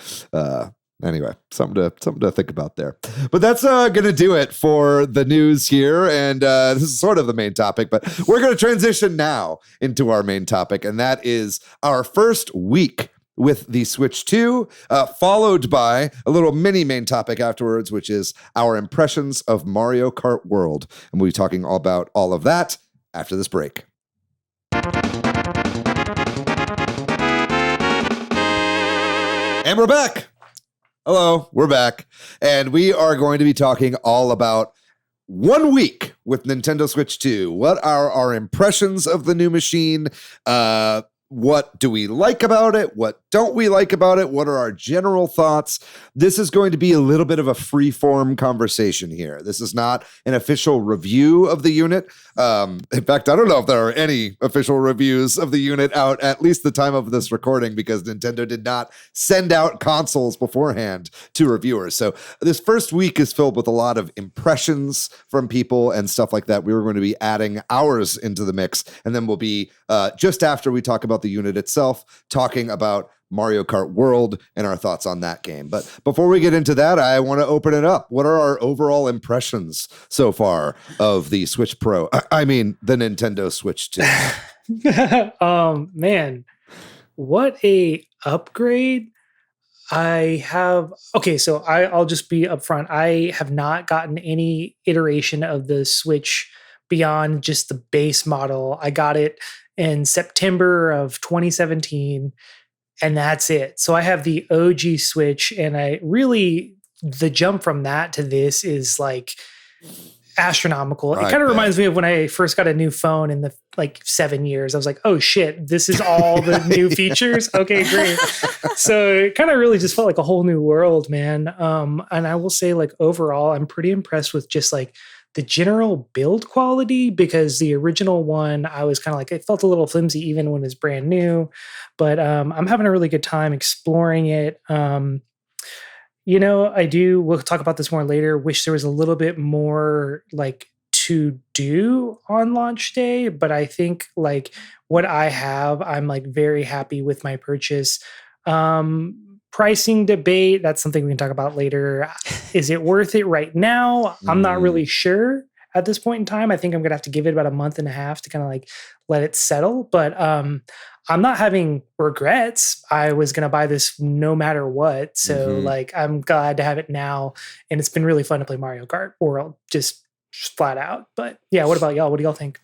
anyway, something to think about there. But that's going to do it for the news here. And this is sort of the main topic, but we're going to transition now into our main topic. And that is our first week with the Switch 2, followed by a little mini main topic afterwards, which is our impressions of Mario Kart World. And we'll be talking all about all of that after this break. And we're back. Hello, we're back, and we are going to be talking all about 1 week with Nintendo Switch 2. What are our impressions of the new machine? What do we like about it? What don't we like about it? What are our general thoughts? This is going to be a little bit of a free-form conversation here. This is not an official review of the unit. In fact, I don't know if there are any official reviews of the unit out at least the time of this recording, because Nintendo did not send out consoles beforehand to reviewers. So this first week is filled with a lot of impressions from people and stuff like that. We were going to be adding ours into the mix, and then we'll be, just after we talk about the unit itself, talking about Mario Kart World and our thoughts on that game. But before we get into that, I want to open it up. What are our overall impressions so far of the Switch Pro? I mean, the Nintendo Switch 2. Man, what a upgrade. So I'll just be upfront. I have not gotten any iteration of the Switch beyond just the base model. I got it in September of 2017, and that's it. So I have the OG Switch, and the jump from that to this is like astronomical. It kind of reminds me of when I first got a new phone in the 7 years. I was like, oh shit, this is all the new features. Okay, great. So it kind of really just felt like a whole new world, man. And I will say, like, overall, I'm pretty impressed with just like the general build quality, because the original one, I was kind of like, it felt a little flimsy even when it was brand new, but I'm having a really good time exploring it. We'll talk about this more later, wish there was a little bit more like to do on launch day, but I think like what I have, I'm like very happy with my purchase. Pricing debate, that's something we can talk about later. Is it worth it right now? I'm not really sure at this point in time. I think I'm gonna have to give it about a month and a half to kind of like let it settle, but I'm not having regrets. I was gonna buy this no matter what, so like I'm glad to have it now, and it's been really fun to play Mario Kart World, just flat out. But yeah, what about y'all? What do y'all think?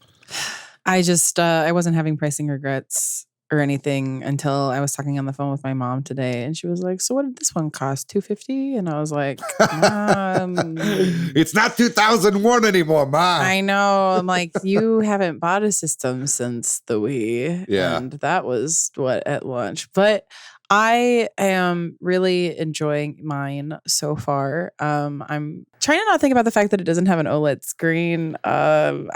I just I wasn't having pricing regrets or anything until I was talking on the phone with my mom today, and she was like, so what did this one cost? $250? And I was like, it's not 2001 anymore, Mom. I know. I'm like, you haven't bought a system since the Wii. Yeah. And that was at launch. But I am really enjoying mine so far. I'm trying to not think about the fact that it doesn't have an OLED screen. I'm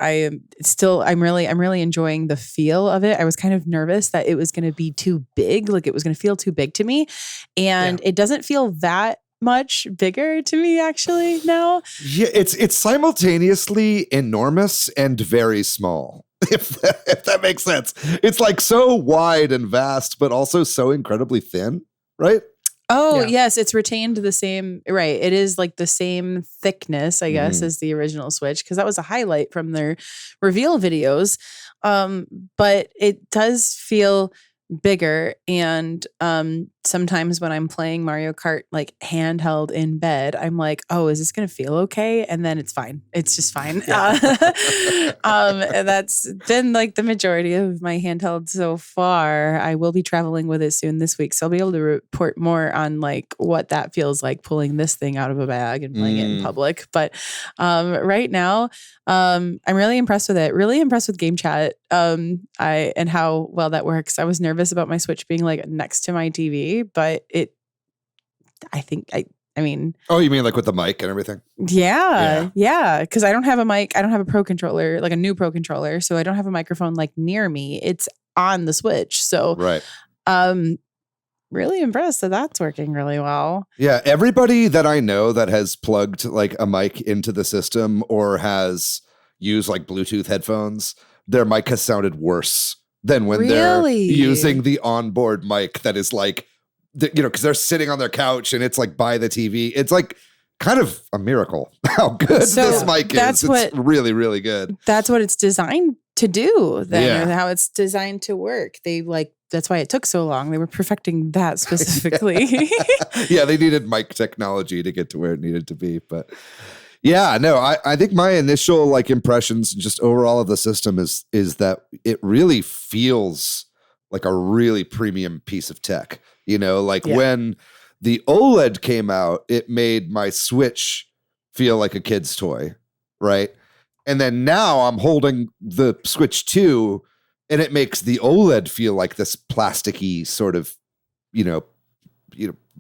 really enjoying the feel of it. I was kind of nervous that it was going to be too big, like it was going to feel too big to me, and it doesn't feel that much bigger to me actually now. Yeah, it's simultaneously enormous and very small. If that makes sense. It's like so wide and vast, but also so incredibly thin, right? Oh, yes. It's retained the same, right. It is like the same thickness, I guess, as the original Switch, because that was a highlight from their reveal videos. But it does feel bigger, and sometimes when I'm playing Mario Kart like handheld in bed, I'm like, oh, is this going to feel okay? And then it's fine. It's just fine. And that's been like the majority of my handheld so far. I will be traveling with it soon this week, so I'll be able to report more on like what that feels like pulling this thing out of a bag and playing it in public. But right now, I'm really impressed with it. Really impressed with game chat. And how well that works. I was nervous about my Switch being like next to my TV, but I mean. Oh, you mean like with the mic and everything? Yeah. Because I don't have a mic. I don't have a Pro controller, like a new Pro controller. So I don't have a microphone like near me. It's on the Switch. So right. Really impressed that that's working really well. Yeah. Everybody that I know that has plugged like a mic into the system or has used like Bluetooth headphones, their mic has sounded worse than when they're using the onboard mic that is like, because they're sitting on their couch and it's like by the TV. It's like kind of a miracle how good this mic is. It's really, really good. That's what it's designed to do then, or how it's designed to work. That's why it took so long. They were perfecting that specifically. Yeah, they needed mic technology to get to where it needed to be. But yeah, no, I think my initial like impressions just overall of the system is that it really feels like a really premium piece of tech. When the OLED came out, it made my Switch feel like a kid's toy, right? And then now I'm holding the Switch 2 and it makes the OLED feel like this plasticky sort of, I don't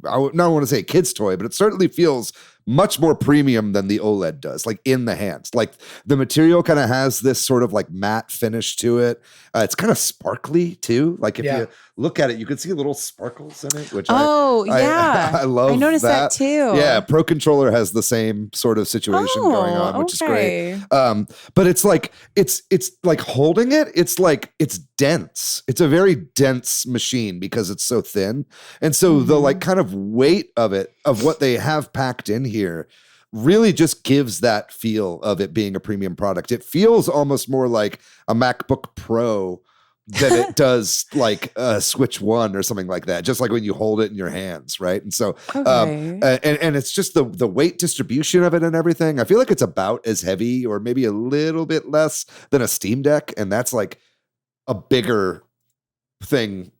want to say a kid's toy, but it certainly feels much more premium than the OLED does, like in the hands. Like the material kind of has this sort of like matte finish to it. It's kind of sparkly too. Like if you look at it, you can see little sparkles in it, which I love. I noticed that too. Yeah, Pro Controller has the same sort of situation going on, which is great. But it's like holding it. It's dense. It's a very dense machine because it's so thin, and so the like kind of weight of it, of what they have packed in here, really just gives that feel of it being a premium product. It feels almost more like a MacBook Pro than it does like a Switch 1 or something like that, just like when you hold it in your hands, right? And so and it's just the weight distribution of it and everything. I feel like it's about as heavy or maybe a little bit less than a Steam Deck, and that's like a bigger thing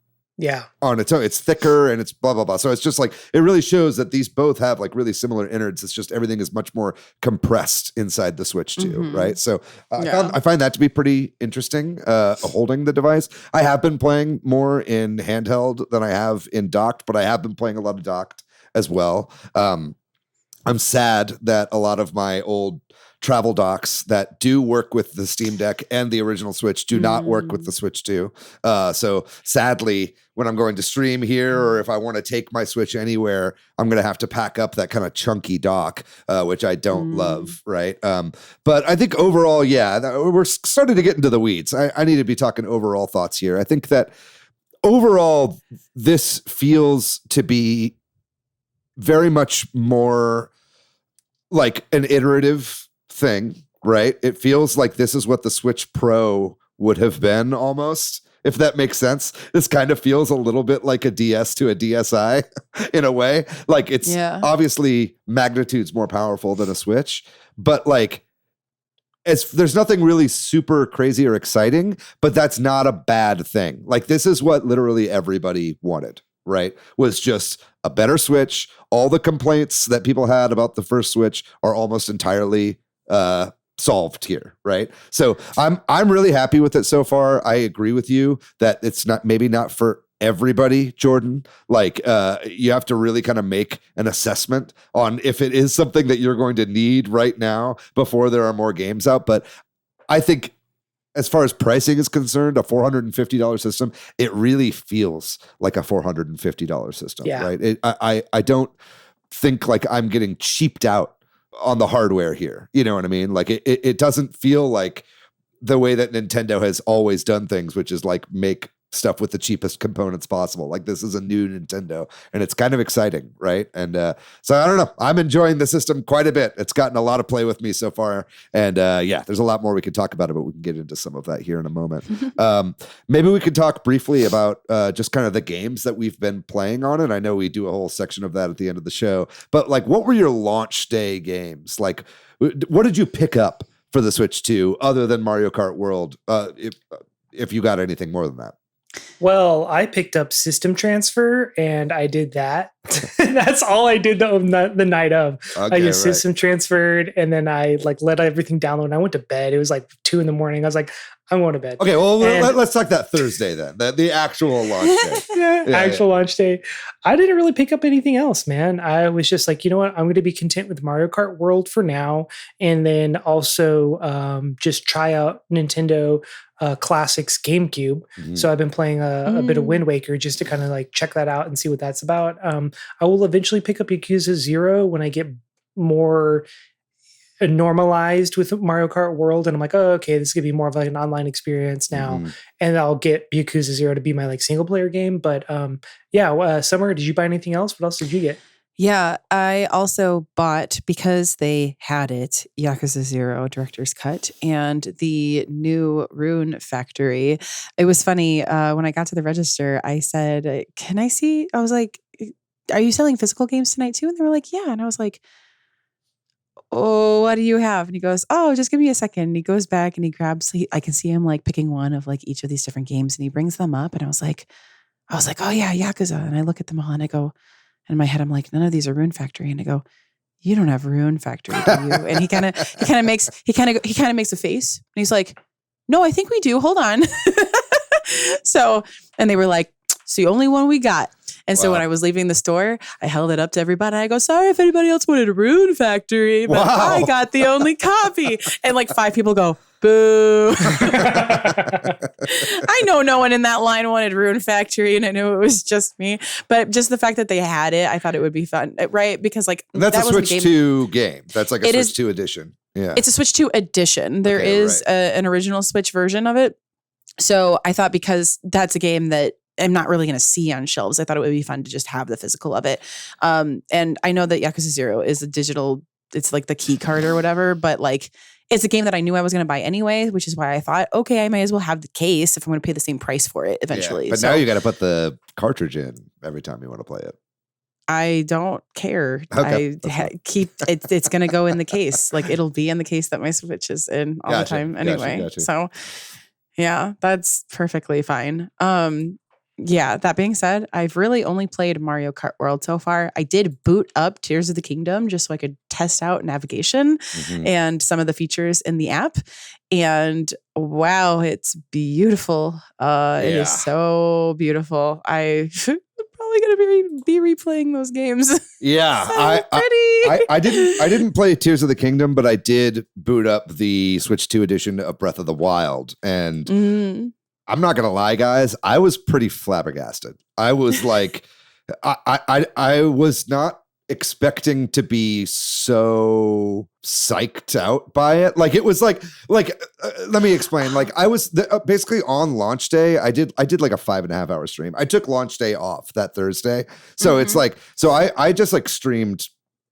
on its own. It's thicker and it's blah, blah, blah. So it's just like, it really shows that these both have like really similar innards. It's just everything is much more compressed inside the Switch too, right? So I find that to be pretty interesting, holding the device. I have been playing more in handheld than I have in docked, but I have been playing a lot of docked as well. I'm sad that a lot of my old travel docks that do work with the Steam Deck and the original Switch do not work with the Switch 2. So sadly, when I'm going to stream here or if I want to take my Switch anywhere, I'm going to have to pack up that kind of chunky dock, which I don't love, right? But I think overall, we're starting to get into the weeds. I need to be talking overall thoughts here. I think that overall, this feels to be very much more like an iterative thing, right? It feels like this is what the Switch Pro would have been almost, if that makes sense. This kind of feels a little bit like a DS to a DSi in a way. Like it's obviously magnitudes more powerful than a Switch, but like there's nothing really super crazy or exciting, but that's not a bad thing. Like this is what literally everybody wanted, right? Was just a better Switch. All the complaints that people had about the first Switch are almost entirely solved here, right? So I'm really happy with it so far. I agree with you that it's maybe not for everybody, Jordan. Like you have to really kind of make an assessment on if it is something that you're going to need right now before there are more games out. But I think as far as pricing is concerned, a $450 system, it really feels like a $450 system, right? I don't think like I'm getting cheaped out on the hardware here. You know what I mean? Like it doesn't feel like the way that Nintendo has always done things, which is like make stuff with the cheapest components possible. Like this is a new Nintendo and it's kind of exciting, right? And so I don't know. I'm enjoying the system quite a bit. It's gotten a lot of play with me so far. And yeah, there's a lot more we could talk about it, but we can get into some of that here in a moment. Maybe we could talk briefly about just kind of the games that we've been playing on it. I know we do a whole section of that at the end of the show, but like what were your launch day games? Like what did you pick up for the Switch 2 other than Mario Kart World? If you got anything more than that. Well, I picked up System Transfer and I did that. That's all I did the night of. Okay, I just system transferred and then I like let everything download and I went to bed. It was like 2 a.m. I was like, I'm going to bed. Okay, well, let's talk that Thursday then, the actual launch day. Launch day. I didn't really pick up anything else, man. I was just like, you know what? I'm going to be content with Mario Kart World for now. And then also just try out Nintendo Classics GameCube. Mm-hmm. So I've been playing a bit of Wind Waker just to kind of like check that out and see what that's about. I will eventually pick up Yakuza 0 when I get more normalized with Mario Kart World, and I'm like, oh, okay, this is gonna be more of like an online experience now, and I'll get Yakuza 0 to be my like single player game. But Summer, did you buy anything else? What else did you get? Yeah, I also bought, because they had it, Yakuza 0 Director's Cut and the new Rune Factory. It was funny, when I got to the register, I said, can I see? I was like, are you selling physical games tonight too? And they were like, yeah. And I was like, oh, what do you have? And he goes, oh, just give me a second. And he goes back and he grabs, I can see him like picking one of like each of these different games and he brings them up. And I was like, oh yeah, Yakuza. And I look at them all and I go, and in my head, I'm like, none of these are Rune Factory. And I go, you don't have Rune Factory, do you? And he kind of makes a face. And he's like, no, I think we do. Hold on. So, and they were like, it's the only one we got. And so when I was leaving the store, I held it up to everybody. I go, sorry if anybody else wanted a Rune Factory, but I got the only copy. And like 5 people go, boo. I know no one in that line wanted Rune Factory, and I knew it was just me. But just the fact that they had it, I thought it would be fun, right? Because like that's a Switch 2 game. That's like a Switch 2 edition. Yeah, it's a Switch 2 edition. There is an original Switch version of it. So I thought, because that's a game that I'm not really going to see on shelves, I thought it would be fun to just have the physical of it. And I know that Yakuza 0 is a digital, it's like the key card or whatever, but like it's a game that I knew I was going to buy anyway, which is why I thought, okay, I might as well have the case if I'm going to pay the same price for it eventually. Yeah, but now you got to put the cartridge in every time you want to play it. I don't care. Okay, keep it. It's going to go in the case. Like it'll be in the case that my Switch is in all the time anyway. Gotcha. So yeah, that's perfectly fine. Yeah, that being said, I've really only played Mario Kart World so far. I did boot up Tears of the Kingdom just so I could test out navigation and some of the features in the app. And wow, it's beautiful. It is so beautiful. I probably going to be replaying those games. Yeah. So I didn't play Tears of the Kingdom, but I did boot up the Switch 2 edition of Breath of the Wild. And I'm not gonna lie, guys, I was pretty flabbergasted. I was like, I was not expecting to be so psyched out by it. Like it was like let me explain. Like I was basically on launch day. I did like a 5.5 hour stream. I took launch day off that Thursday, so it's like, so I just like streamed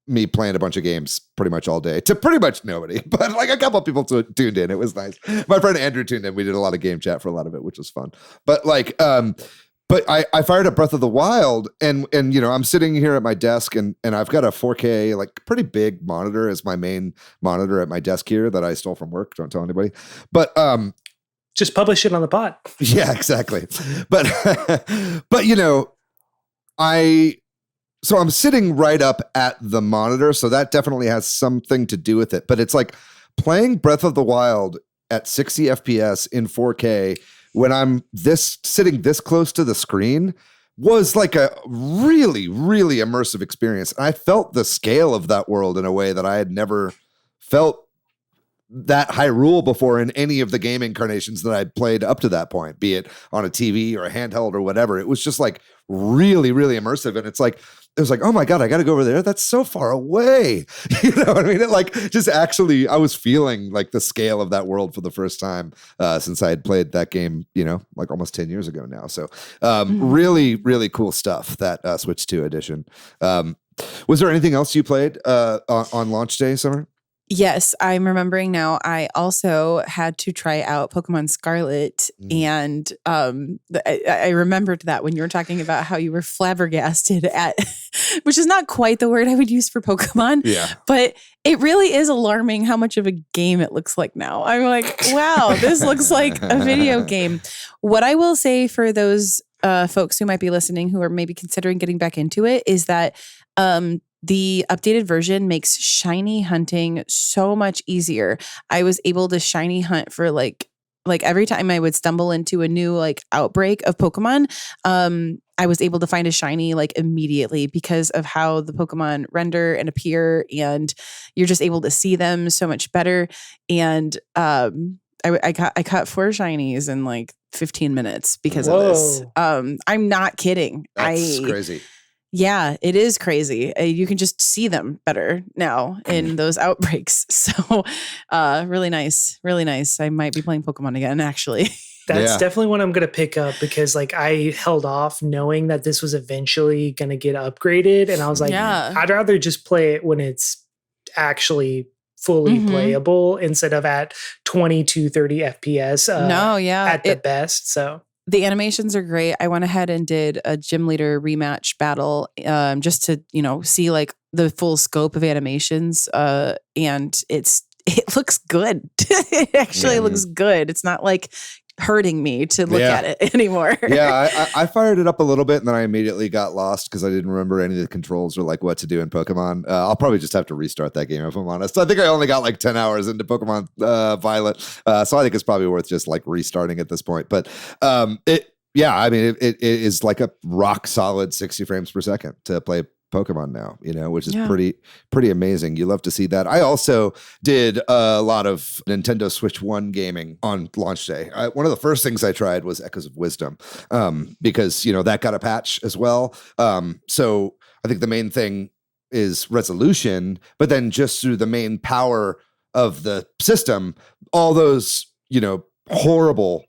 me playing a bunch of games pretty much all day to pretty much nobody, but like a couple of people tuned in. It was nice. My friend Andrew tuned in. We did a lot of game chat for a lot of it, which was fun. But like, but I fired up Breath of the Wild and you know, I'm sitting here at my desk and I've got a 4K, like pretty big monitor as my main monitor at my desk here that I stole from work. Don't tell anybody. But, just publish it on the pod. Yeah, exactly. But you know, so I'm sitting right up at the monitor, so that definitely has something to do with it. But it's like playing Breath of the Wild at 60 FPS in 4K when I'm sitting this close to the screen was like a really, really immersive experience. And I felt the scale of that world in a way that I had never felt that Hyrule before in any of the game incarnations that I'd played up to that point, be it on a TV or a handheld or whatever. It was just like really, really immersive. And it's like, it was like, oh my God, I got to go over there. That's so far away. You know what I mean? It like just actually, I was feeling like the scale of that world for the first time since I had played that game, you know, like almost 10 years ago now. So really, really cool stuff, that Switch 2 edition. Was there anything else you played on launch day, Summer? Yes, I'm remembering now. I also had to try out Pokemon Scarlet, and I remembered that when you were talking about how you were flabbergasted at, which is not quite the word I would use for Pokemon, but it really is alarming how much of a game it looks like now. I'm like, wow, this looks like a video game. What I will say for those folks who might be listening who are maybe considering getting back into it is that the updated version makes shiny hunting so much easier. I was able to shiny hunt for like every time I would stumble into a new like outbreak of Pokemon, I was able to find a shiny like immediately because of how the Pokemon render and appear, and you're just able to see them so much better. And I caught 4 shinies in like 15 minutes because of this. I'm not kidding. That's crazy. Yeah, it is crazy. You can just see them better now in those outbreaks. So really nice. Really nice. I might be playing Pokemon again, actually. That's definitely one I'm going to pick up because like I held off knowing that this was eventually going to get upgraded. And I was like, I'd rather just play it when it's actually fully playable instead of at 20 to 30 FPS at the best. So the animations are great. I went ahead and did a gym leader rematch battle just to, you know, see like the full scope of animations. And it looks good. It actually looks good. It's not like hurting me to look at it anymore. I fired it up a little bit and then I immediately got lost because I didn't remember any of the controls or like what to do in Pokemon. I'll probably just have to restart that game if I'm honest. I think I only got like 10 hours into Pokemon Violet. So I think it's probably worth just like restarting at this point. But it is like a rock solid 60 frames per second to play Pokemon now, you know, which is pretty amazing. You love to see that. I also did a lot of Nintendo Switch 1 gaming on launch day. One of the first things I tried was Echoes of Wisdom because, you know, that got a patch as well. So I think the main thing is resolution, but then just through the main power of the system, all those, you know, horrible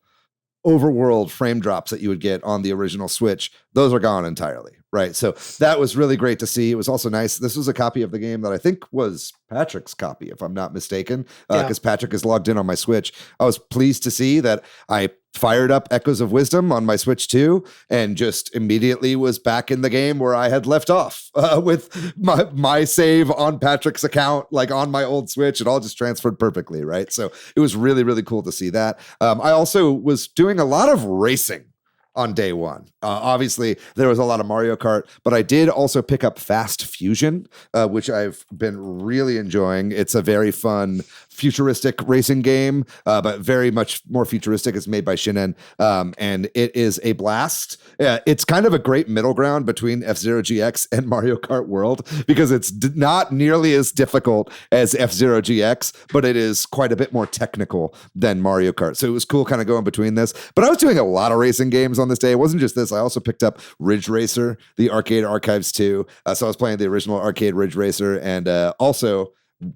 overworld frame drops that you would get on the original Switch, those are gone entirely. Right. So that was really great to see. It was also nice. This was a copy of the game that I think was Patrick's copy, if I'm not mistaken, because Patrick is logged in on my Switch. I was pleased to see that I fired up Echoes of Wisdom on my Switch 2 and just immediately was back in the game where I had left off with my save on Patrick's account, like on my old Switch. It all just transferred perfectly. Right. So it was really, really cool to see that. I also was doing a lot of racing on day one. Obviously, there was a lot of Mario Kart, but I did also pick up Fast Fusion, which I've been really enjoying. It's a very fun, futuristic racing game, but very much more futuristic. It's made by Shinen, and it is a blast. It's kind of a great middle ground between F-Zero GX and Mario Kart World because it's not nearly as difficult as F-Zero GX, but it is quite a bit more technical than Mario Kart. So it was cool kind of going between this. But I was doing a lot of racing games on this day. It wasn't just this. I also picked up Ridge Racer, the Arcade Archives 2. So I was playing the original arcade Ridge Racer and also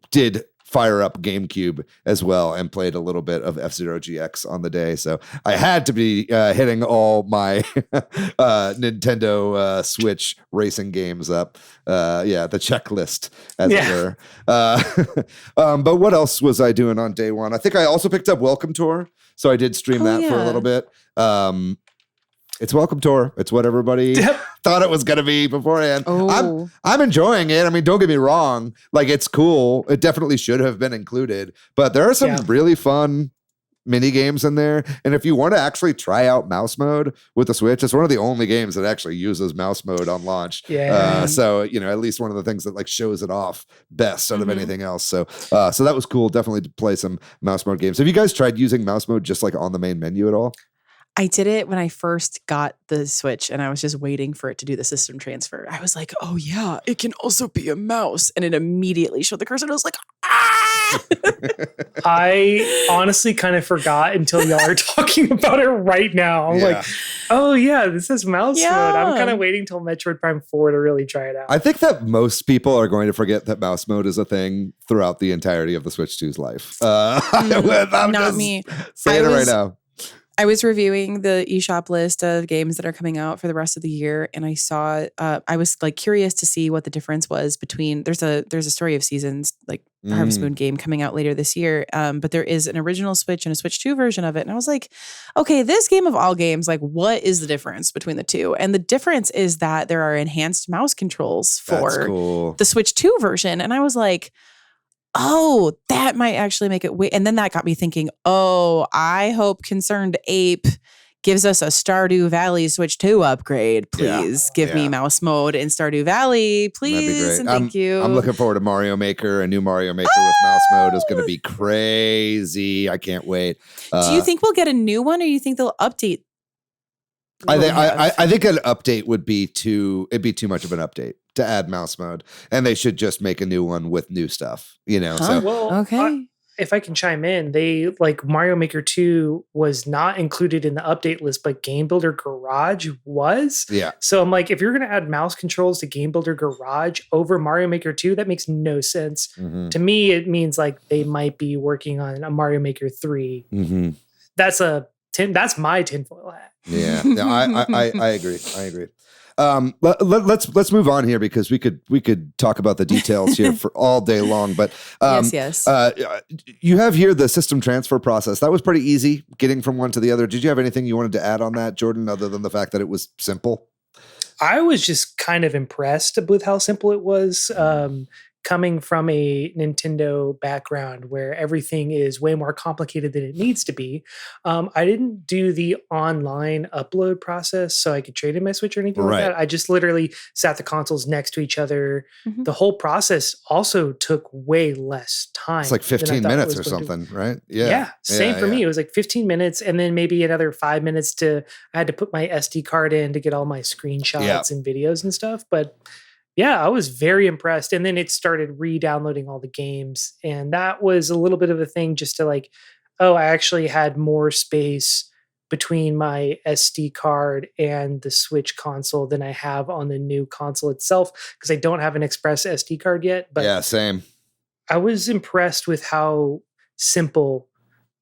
did fire up GameCube as well and played a little bit of F-Zero GX on the day. So I had to be hitting all my Nintendo Switch racing games up. The checklist, as it were. But what else was I doing on day one? I think I also picked up Welcome Tour. So I did stream that for a little bit. It's Welcome Tour. It's what everybody thought it was going to be beforehand. I'm enjoying it. I mean, don't get me wrong. Like, it's cool. It definitely should have been included. But there are some really fun mini games in there. And if you want to actually try out mouse mode with the Switch, it's one of the only games that actually uses mouse mode on launch. So, you know, at least one of the things that like shows it off best out of anything else. So that was cool. Definitely to play some mouse mode games. Have you guys tried using mouse mode just like on the main menu at all? I did it when I first got the Switch and I was just waiting for it to do the system transfer. I was like, oh yeah, it can also be a mouse. And it immediately showed the cursor and I was like, ah! I honestly kind of forgot until y'all are talking about it right now. I'm like, oh yeah, this is mouse mode. I'm kind of waiting till Metroid Prime 4 to really try it out. I think that most people are going to forget that mouse mode is a thing throughout the entirety of the Switch 2's life. Not me. Saying it right now. I was reviewing the eShop list of games that are coming out for the rest of the year, and I saw. I was like curious to see what the difference was between. There's a Story of Seasons like Harvest Moon game coming out later this year, but there is an original Switch and a Switch 2 version of it, and I was like, okay, this game of all games, like, what is the difference between the two? And the difference is that there are enhanced mouse controls for the Switch 2 version, and I was like, oh, that might actually make it and then that got me thinking, oh, I hope Concerned Ape gives us a Stardew Valley Switch 2 upgrade. Please give me mouse mode in Stardew Valley. Please and thank you. I'm looking forward to Mario Maker. A new Mario Maker with mouse mode is going to be crazy. I can't wait. Do you think we'll get a new one, or you think they'll update? I think an update would be too much of an update to add mouse mode, and they should just make a new one with new stuff, So if I can chime in, they like Mario Maker 2 was not included in the update list, but Game Builder Garage was. Yeah. So I'm like, if you're going to add mouse controls to Game Builder Garage over Mario Maker 2, that makes no sense. To me, it means like they might be working on a Mario Maker 3. That's my tinfoil hat. Yeah, I agree. Let's move on here because we could talk about the details here for all day long. But yes. You have here the system transfer process. That was pretty easy getting from one to the other. Did you have anything you wanted to add on that, Jordan, other than the fact that it was simple? I was just kind of impressed with how simple it was. Coming from a Nintendo background where everything is way more complicated than it needs to be. I didn't do the online upload process so I could trade in my Switch or anything like that. I just literally sat the consoles next to each other. The whole process also took way less time. It's like 15 minutes or something, right? Yeah. Same for me. It was like 15 minutes and then maybe another 5 minutes I had to put my SD card in to get all my screenshots and videos and stuff. But yeah, I was very impressed. And then it started re-downloading all the games. And that was a little bit of a thing just to like, oh, I actually had more space between my SD card and the Switch console than I have on the new console itself because I don't have an Express SD card yet. But yeah, same. I was impressed with how simple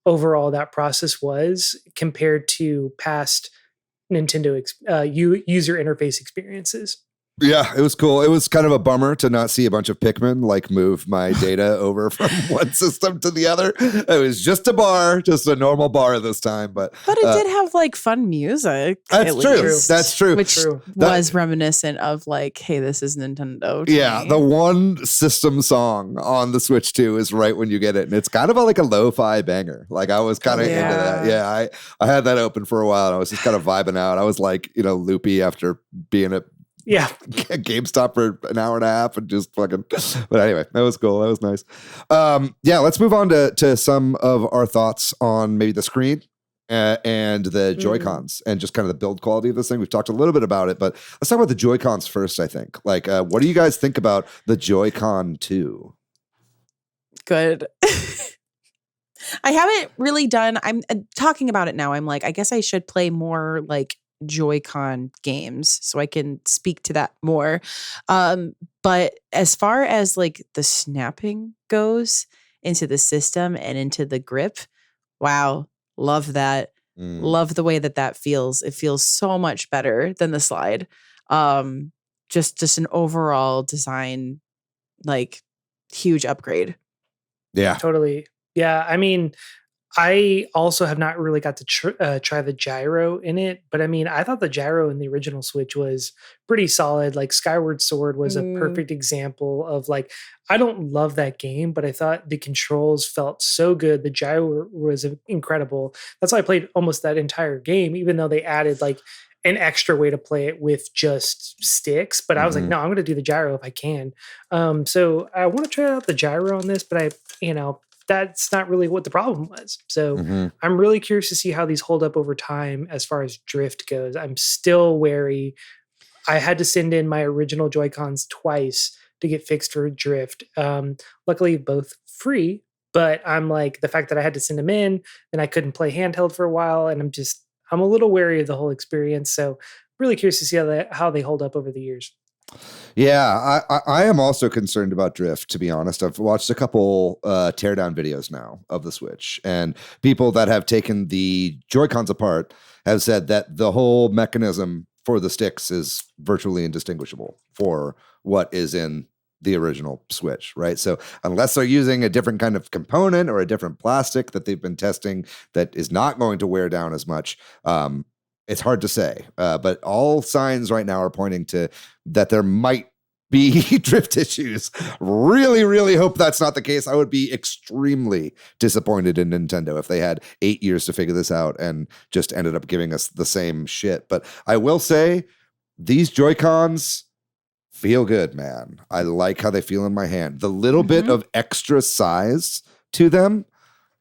overall that process was compared to past Nintendo user interface experiences. Yeah, it was cool. It was kind of a bummer to not see a bunch of Pikmin like move my data over from one system to the other. It was just a normal bar this time, but it did have like fun music. That's true. That's true. Which was reminiscent of like, hey, this is Nintendo. Yeah, the one system song on the Switch 2 is right when you get it, and it's kind of like a lo-fi banger. Like I was kind of into that. Yeah, I had that open for a while, and I was just kind of vibing out. I was like, loopy after being at GameStop for an hour and a half and just fucking. But anyway, that was cool. That was nice. Let's move on to some of our thoughts on maybe the screen and the Joy-Cons and just kind of the build quality of this thing. We've talked a little bit about it, but let's talk about the Joy-Cons first. I think. Like, what do you guys think about the Joy-Con 2? Good. I haven't really done. I'm talking about it now. I'm like, I guess I should play more like Joy-Con games so I can speak to that more. But as far as like the snapping goes into the system and into the grip, wow, love that. Love the way that feels. It feels so much better than the slide. Just an overall design, like huge upgrade. Yeah, totally. Yeah, I mean, I also have not really got to try the gyro in it, but I mean, I thought the gyro in the original Switch was pretty solid. Like Skyward Sword was a perfect example of like, I don't love that game, but I thought the controls felt so good. The gyro was incredible. That's why I played almost that entire game, even though they added like an extra way to play it with just sticks. But I was like, no, I'm going to do the gyro if I can. So I want to try out the gyro on this, but that's not really what the problem was. So I'm really curious to see how these hold up over time as far as drift goes. I'm still wary. I had to send in my original Joy-Cons twice to get fixed for drift. Luckily, both free. But I'm like, the fact that I had to send them in and I couldn't play handheld for a while, and I'm a little wary of the whole experience. So really curious to see how they hold up over the years. Yeah, I am also concerned about drift, to be honest. I've watched a couple teardown videos now of the Switch, and people that have taken the Joy-Cons apart have said that the whole mechanism for the sticks is virtually indistinguishable for what is in the original Switch, right? So unless they're using a different kind of component or a different plastic that they've been testing that is not going to wear down as much, it's hard to say. But all signs right now are pointing to that there might be drift issues. Really, really hope that's not the case. I would be extremely disappointed in Nintendo if they had 8 years to figure this out and just ended up giving us the same shit. But I will say these Joy-Cons feel good, man. I like how they feel in my hand. The little bit of extra size to them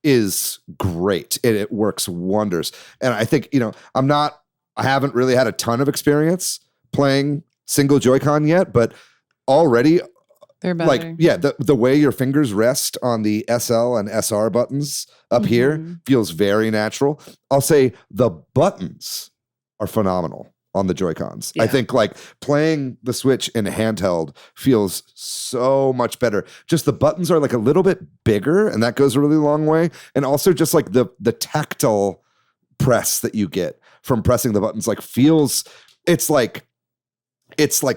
is great. It works wonders. And I think, I haven't really had a ton of experience playing single Joy-Con yet, but already they're better. The way your fingers rest on the SL and SR buttons up here feels very natural. I'll say the buttons are phenomenal on the Joy-Cons. Yeah. I think playing the Switch in handheld feels so much better. Just the buttons are a little bit bigger, and that goes a really long way. And also just the tactile press that you get from pressing the buttons feels, it's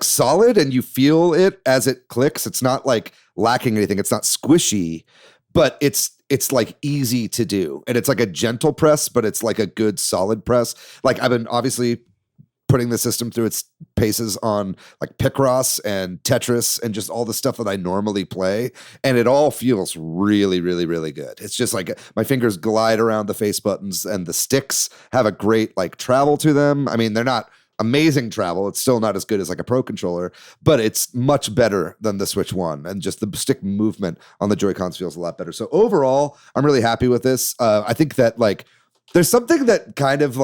solid, and you feel it as it clicks. It's not lacking anything. It's not squishy, but it's easy to do. And it's a gentle press, but it's a good solid press. I've been obviously putting the system through its paces on Picross and Tetris and just all the stuff that I normally play. And it all feels really, really, really good. It's just my fingers glide around the face buttons, and the sticks have a great travel to them. I mean, they're not amazing travel. It's still not as good as a Pro controller, but it's much better than the Switch One. And just the stick movement on the Joy-Cons feels a lot better. So overall, I'm really happy with this. I think that there's something that kind of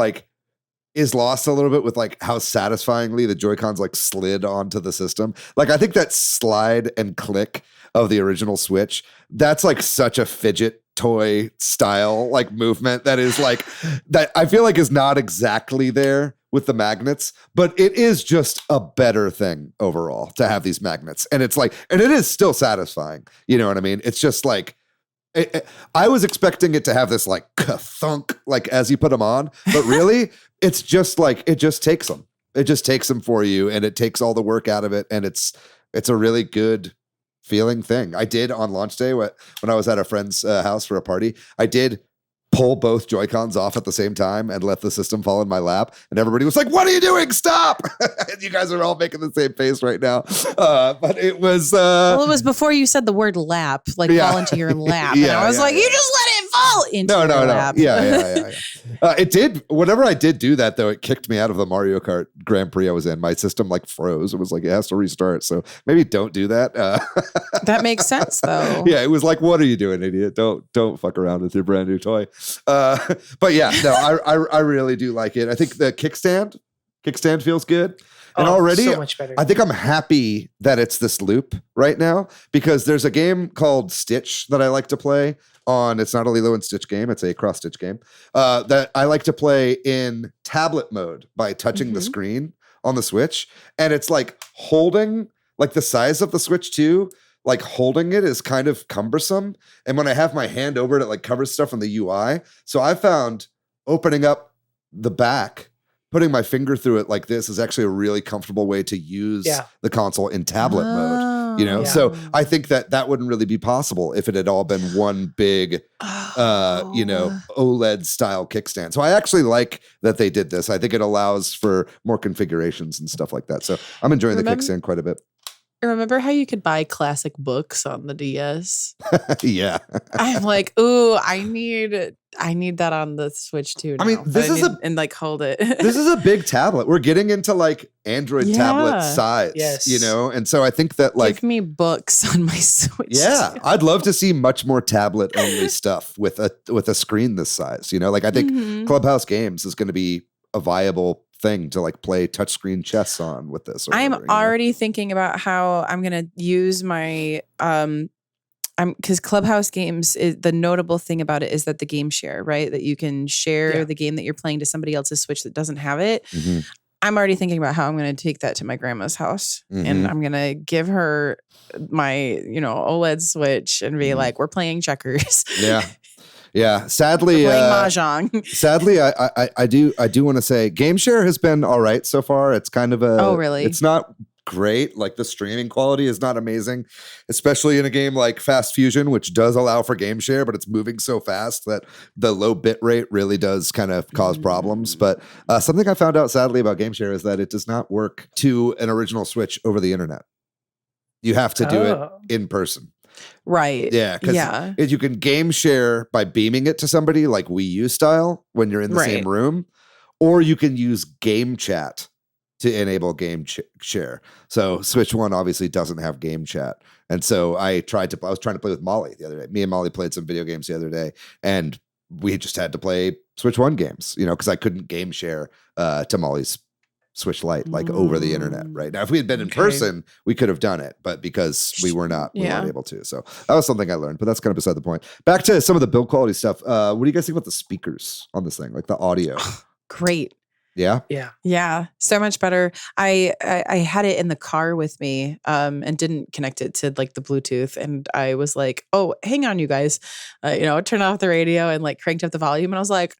is lost a little bit with how satisfyingly the Joy-Cons slid onto the system. I think that slide and click of the original Switch, that's such a fidget toy style movement that is that I feel is not exactly there with the magnets, but it is just a better thing overall to have these magnets. And it's and it is still satisfying. You know what I mean? It's just I was expecting it to have this thunk as you put them on, but really it's just it just takes them. It just takes them for you, and it takes all the work out of it, and it's a really good feeling thing. I did on launch day when I was at a friend's house for a party. I did pull both Joy-Cons off at the same time and let the system fall in my lap, and everybody was like, "What are you doing? Stop!" And you guys are all making the same face right now. But it was well, it was before you said the word lap, fall into your lap. And I was you just let it fall into your lap. Yeah. It did. Whenever I did do that, though, it kicked me out of the Mario Kart Grand Prix I was in. My system froze. It was it has to restart. So maybe don't do that. That makes sense, though. Yeah, it was what are you doing, idiot? Don't fuck around with your brand new toy. But yeah, no, I really do like it. I think the kickstand feels good. And already, so much better. I think I'm happy that it's this loop right now, because there's a game called Stitch that I like to play on. It's not a Lilo and Stitch game. It's a cross-stitch game that I like to play in tablet mode by touching the screen on the Switch. And it's holding, the size of the Switch too, holding it is kind of cumbersome. And when I have my hand over it, it covers stuff on the UI. So I found opening up the back, putting my finger through it like this is actually a really comfortable way to use the console in tablet mode, Yeah. So I think that wouldn't really be possible if it had all been one big, OLED style kickstand. So I actually like that they did this. I think it allows for more configurations and stuff like that. So I'm enjoying the kickstand quite a bit. Remember how you could buy classic books on the DS? Yeah. I'm ooh, I need that on the Switch too now. I mean, hold it. This is a big tablet. We're getting into Android tablet size, yes. And so I think that give me books on my Switch. Yeah, I'd love to see much more tablet only stuff with a screen this size. I think Clubhouse Games is going to be a viable thing to play touchscreen chess on with this. I'm already thinking about how I'm going to use my because Clubhouse games, the notable thing about it is that the game share, right? That you can share the game that you're playing to somebody else's Switch that doesn't have it. Mm-hmm. I'm already thinking about how I'm going to take that to my grandma's house, and I'm going to give her my, OLED Switch and be like, we're playing checkers. Yeah. Sadly, we're playing mahjong. Sadly, I do want to say game share has been all right so far. It's kind of oh, really? It's not great. Like the streaming quality is not amazing, especially in a game like Fast Fusion, which does allow for game share, but it's moving so fast that the low bit rate really does kind of cause problems. But something I found out sadly about game share is that it does not work to an original Switch over the internet. You have to do it in person. Right. Yeah. Because you can game share by beaming it to somebody like Wii U style when you're in the same room, or you can use game chat to enable game share. So Switch 1 obviously doesn't have game chat. And so I was trying to play with Molly the other day. Me and Molly played some video games the other day, and we just had to play Switch 1 games, because I couldn't game share to Molly's Switch Lite like over the internet. Right now, if we had been in person, we could have done it, but because we weren't able to. So that was something I learned, but that's kind of beside the point. Back to some of the build quality stuff. What do you guys think about the speakers on this thing, like the audio? Great. Yeah. Yeah. So much better. I had it in the car with me, and didn't connect it to like the Bluetooth. And I was like, oh, hang on, you guys, turn off the radio and like cranked up the volume. And I was like,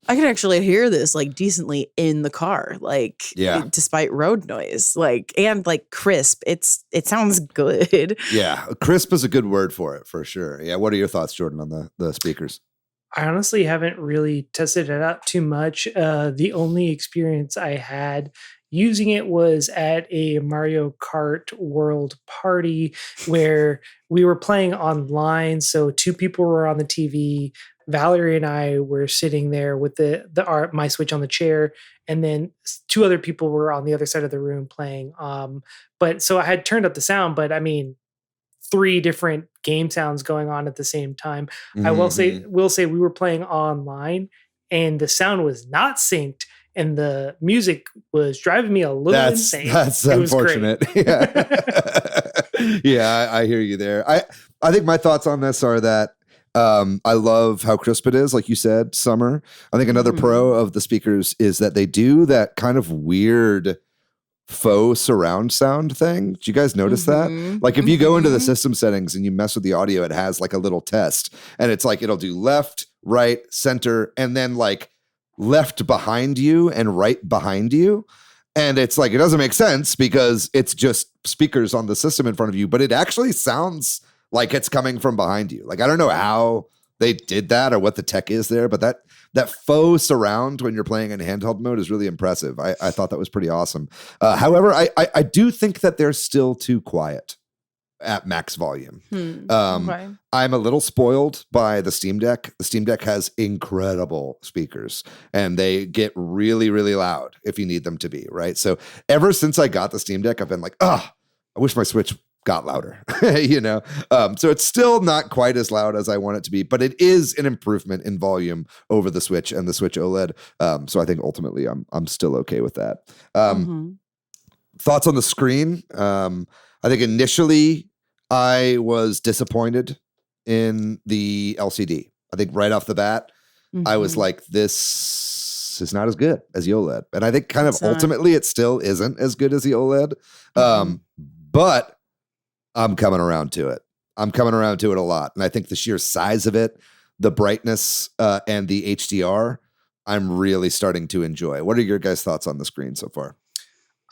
I can actually hear this like decently in the car, like despite road noise, and crisp. It sounds good. Yeah. Crisp is a good word for it for sure. Yeah. What are your thoughts, Jordan, on the speakers? I honestly haven't really tested it out too much. The only experience I had using it was at a Mario Kart World party where we were playing online. So 2 people were on the TV. Valerie and I were sitting there with my Switch on the chair, and then 2 other people were on the other side of the room playing. But so I had turned up the sound, but I mean, 3 different game sounds going on at the same time. I will say we were playing online and the sound was not synced and the music was driving me a little insane. That's unfortunate. Yeah, I hear you there. I think my thoughts on this are that I love how crisp it is, like you said, Summer. I think another pro of the speakers is that they do that kind of weird faux surround sound thing. Did you guys notice that? Like if you go into the system settings and you mess with the audio, it has like a little test, and it's like it'll do left, right, center, and then like left behind you and right behind you. And it's like, it doesn't make sense because it's just speakers on the system in front of you, but it actually sounds like it's coming from behind you. Like, I don't know how they did that or what the tech is there, but that faux surround when you're playing in handheld mode is really impressive. I thought that was pretty awesome. However, I do think that they're still too quiet at max volume. Okay. I'm a little spoiled by the Steam Deck. The Steam Deck has incredible speakers and they get really, really loud if you need them to be, right? So ever since I got the Steam Deck, I've been like, I wish my Switch got louder, so it's still not quite as loud as I want it to be, but it is an improvement in volume over the Switch and the Switch OLED. So I think ultimately I'm still okay with that. Thoughts on the screen? I think initially I was disappointed in the LCD. I think right off the bat, I was like, this is not as good as the OLED. And I think kind of ultimately it still isn't as good as the OLED. But I'm coming around to it. I'm coming around to it a lot. And I think the sheer size of it, the brightness, and the HDR, I'm really starting to enjoy. What are your guys' thoughts on the screen so far?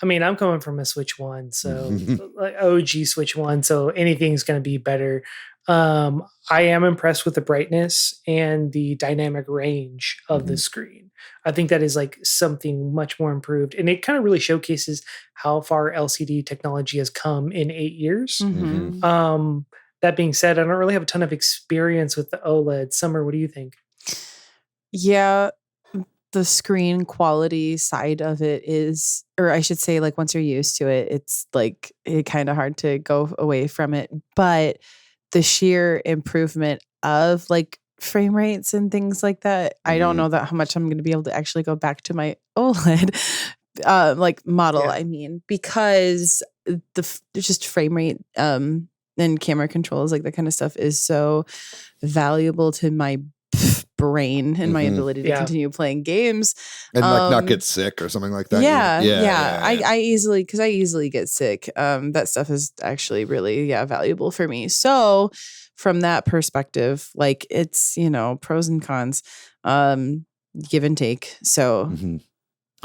I mean, I'm coming from a Switch 1, so like OG Switch 1, so anything's going to be better. I am impressed with the brightness and the dynamic range of the screen. I think that is like something much more improved. And it kind of really showcases how far LCD technology has come in 8 years. That being said, I don't really have a ton of experience with the OLED. Summer, what do you think? Yeah, the screen quality side of it is, or I should say, like once you're used to it, it's like kind of hard to go away from it. But the sheer improvement of like frame rates and things like that, I don't know that how much I'm going to be able to actually go back to my OLED like model. I mean, because the just frame rate and camera controls, like that kind of stuff is so valuable to my brain and my ability to continue playing games and like not get sick or something like that. Yeah. I easily get sick. That stuff is actually really valuable for me. So from that perspective, like it's, pros and cons, give and take. So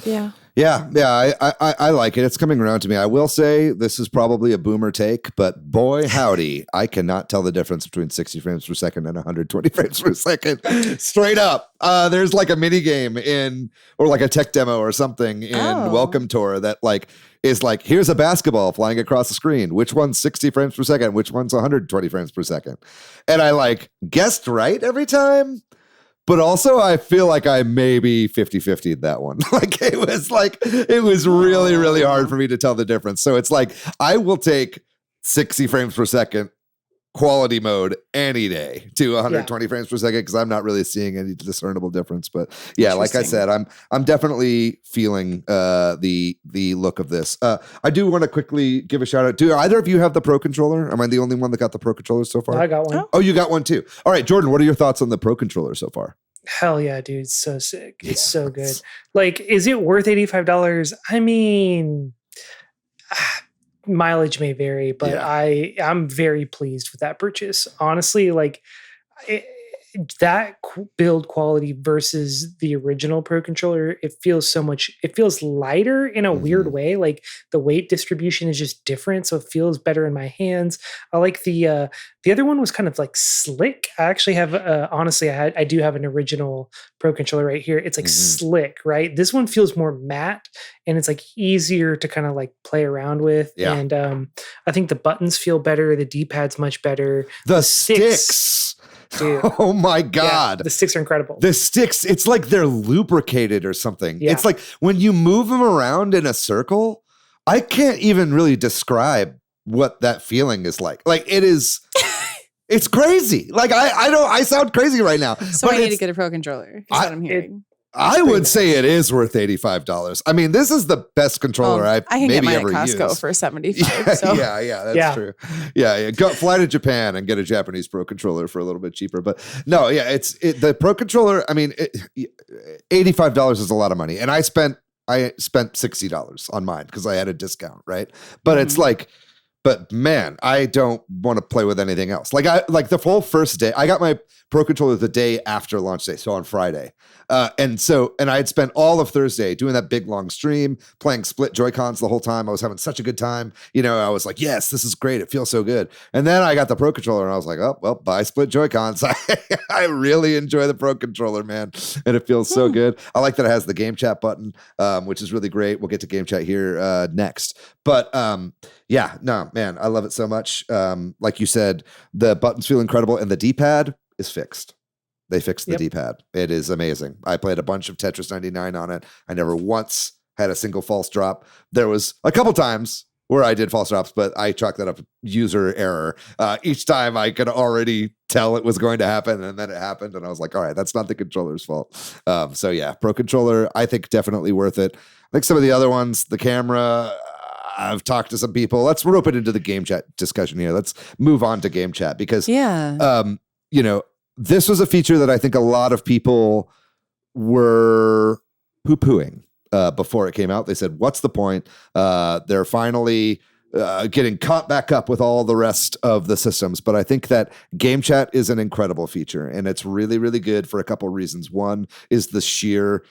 Yeah. I like it. It's coming around to me. I will say this is probably a boomer take, but boy, howdy, I cannot tell the difference between 60 frames per second and 120 frames per second. Straight up. There's like a mini game or like a tech demo or something in Welcome Tour that like is like, here's a basketball flying across the screen. Which one's 60 frames per second? Which one's 120 frames per second? And I like guessed right every time. But also, I feel like I maybe 50-50'd that one. It was really, really hard for me to tell the difference. So it's like, I will take 60 frames per second quality mode any day to 120 frames per second because I'm not really seeing any discernible difference. But yeah, like I said, I'm definitely feeling the look of this. I do want to quickly give a shout out. Do either of you have the Pro Controller? Am I the only one that got the Pro Controller so far? I got one. Oh, you got one too. All right, Jordan, what are your thoughts on the Pro Controller so far? Hell yeah, dude. It's so sick. It's so good. Like, is it worth $85? I mean, mileage may vary, but I'm very pleased with that purchase. Honestly, like that build quality versus the original Pro Controller, it feels lighter in a weird way. Like the weight distribution is just different, so it feels better in my hands. I like the other one was kind of like slick. I actually have honestly, I do have an original Pro Controller right here. It's like slick, right? This one feels more matte and it's like easier to kind of like play around with. Yeah. And I think the buttons feel better. The D-pad's much better. The sticks. Dude. Oh my God. Yeah, the sticks are incredible. The sticks, it's like they're lubricated or something. Yeah. It's like when you move them around in a circle, I can't even really describe what that feeling is like. Like it is, it's crazy. Like I sound crazy right now. So I need to get a Pro Controller. Is what I'm hearing. I would say it is worth $85. I mean, this is the best controller I can maybe get mine ever at Costco used. for $75. Yeah, that's true. Yeah. Go fly to Japan and get a Japanese Pro Controller for a little bit cheaper. But no, the Pro Controller. I mean, $85 is a lot of money, and I spent $60 on mine because I had a discount, right? But it's like. But man, I don't want to play with anything else. Like the whole first day, I got my Pro Controller the day after launch day, so on Friday. And I had spent all of Thursday doing that big long stream, playing split Joy-Cons the whole time. I was having such a good time. I was like, yes, this is great. It feels so good. And then I got the Pro Controller and I was like, oh, well, buy split Joy-Cons. I really enjoy the Pro Controller, man. And it feels so good. I like that it has the game chat button, which is really great. We'll get to game chat here next. But yeah, no, man, I love it so much. Like you said, the buttons feel incredible and the D-pad is fixed. They fixed the D-pad. It is amazing. I played a bunch of Tetris 99 on it. I never once had a single false drop. There was a couple times where I did false drops, but I chalked that up user error. Each time I could already tell it was going to happen, and then it happened, and I was like, all right, that's not the controller's fault. So yeah, Pro Controller, I think definitely worth it. I think some of the other ones, the camera, I've talked to some people. Let's rope it into the game chat discussion here. Let's move on to game chat because, this was a feature that I think a lot of people were poo-pooing before it came out. They said, what's the point? They're finally getting caught back up with all the rest of the systems. But I think that game chat is an incredible feature, and it's really, really good for a couple of reasons. One is the sheer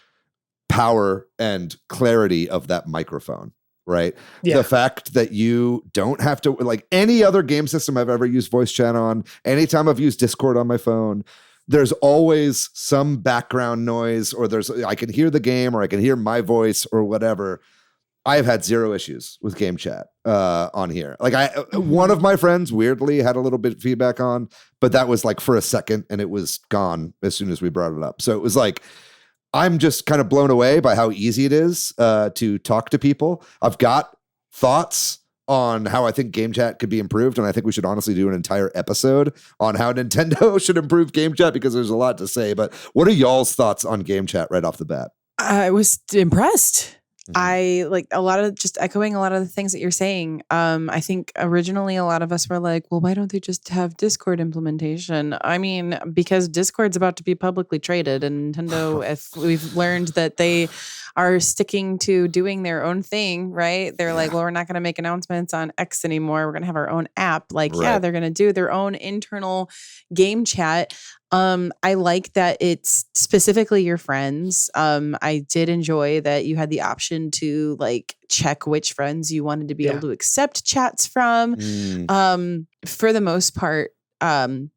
power and clarity of that microphone. Right. Yeah. The fact that you don't have to, like any other game system I've ever used voice chat on, anytime I've used Discord on my phone, there's always some background noise or I can hear the game or I can hear my voice or whatever. I have had zero issues with game chat on here. Like one of my friends weirdly had a little bit of feedback on, but that was like for a second and it was gone as soon as we brought it up. So it was like, I'm just kind of blown away by how easy it is to talk to people. I've got thoughts on how I think game chat could be improved, and I think we should honestly do an entire episode on how Nintendo should improve game chat because there's a lot to say. But what are y'all's thoughts on game chat right off the bat? I was impressed. I like a lot of just echoing a lot of the things that you're saying. I think originally a lot of us were like, well, why don't they just have Discord implementation? I mean, because Discord's about to be publicly traded, and Nintendo, if we've learned that they are sticking to doing their own thing, right? They're like, well, we're not going to make announcements on X anymore. We're going to have our own app. Like, yeah, they're going to do their own internal game chat. I like that it's specifically your friends. I did enjoy that you had the option to like check which friends you wanted to be able to accept chats from. For the most part, I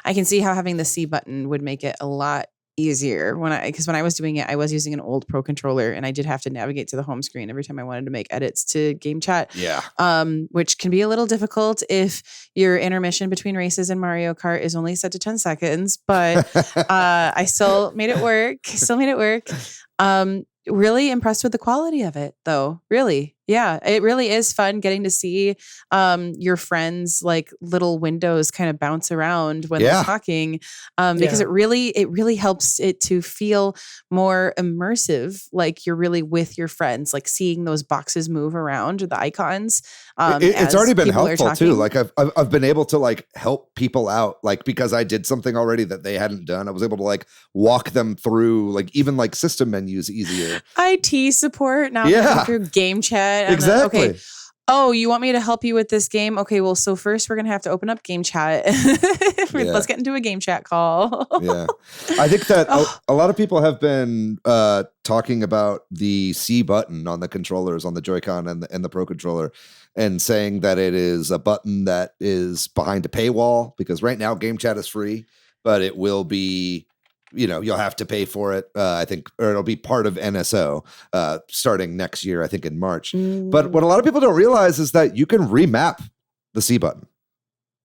can see how having the C button would make it a lot easier because when I was doing it, I was using an old Pro controller and I did have to navigate to the home screen every time I wanted to make edits to game chat. Which can be a little difficult if your intermission between races in Mario Kart is only set to 10 seconds, but I still made it work. Really impressed with the quality of it though. Really. Yeah, it really is fun getting to see your friends' like little windows kind of bounce around when they're talking, because it really helps it to feel more immersive, like you're really with your friends, like seeing those boxes move around, the icons. It's already been helpful too. Like I've been able to like help people out, like because I did something already that they hadn't done. I was able to like walk them through like even like system menus easier. IT support now through game chat. Exactly. Okay. Oh, you want me to help you with this game? Okay, well, so first we're going to have to open up game chat. Let's get into a game chat call. I think that a lot of people have been talking about the C button on the controllers, on the Joy-Con and the Pro controller, and saying that it is a button that is behind a paywall because right now game chat is free, but it will be, you'll have to pay for it. I think, or it'll be part of NSO starting next year, I think in March. But what a lot of people don't realize is that you can remap the C button.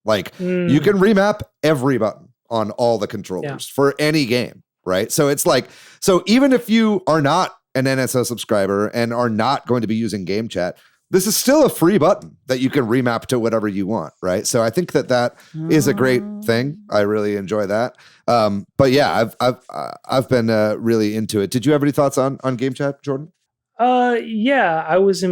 Like you can remap every button on all the controllers for any game, right? So it's like, so even if you are not an NSO subscriber and are not going to be using game chat, this is still a free button that you can remap to whatever you want, right? So I think that is a great thing. I really enjoy that. But yeah, I've been really into it. Did you have any thoughts on game chat, Jordan? Yeah, I was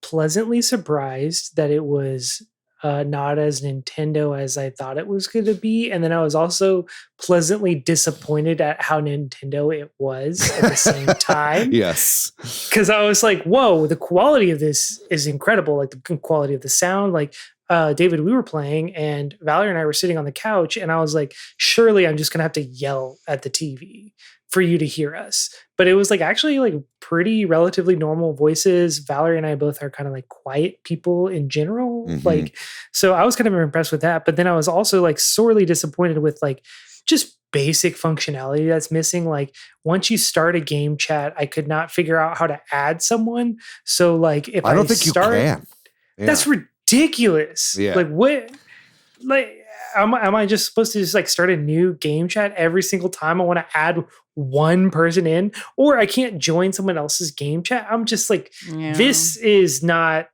pleasantly surprised that it was not as Nintendo as I thought it was going to be. And then I was also pleasantly disappointed at how Nintendo it was at the same time. Yes. Because I was like, whoa, the quality of this is incredible. Like the quality of the sound, like David, we were playing and Valerie and I were sitting on the couch and I was like, surely I'm just going to have to yell at the TV for you to hear us. But it was like actually like pretty relatively normal voices. Valerie and I both are kind of like quiet people in general. Like, so I was kind of impressed with that. But then I was also like sorely disappointed with like just basic functionality that's missing. Like once you start a game chat, I could not figure out how to add someone. So like if I don't think you can. That's ridiculous. Like what, like, am I just supposed to just like start a new game chat every single time I want to add one person in, or I can't join someone else's game chat? I'm just like, this is not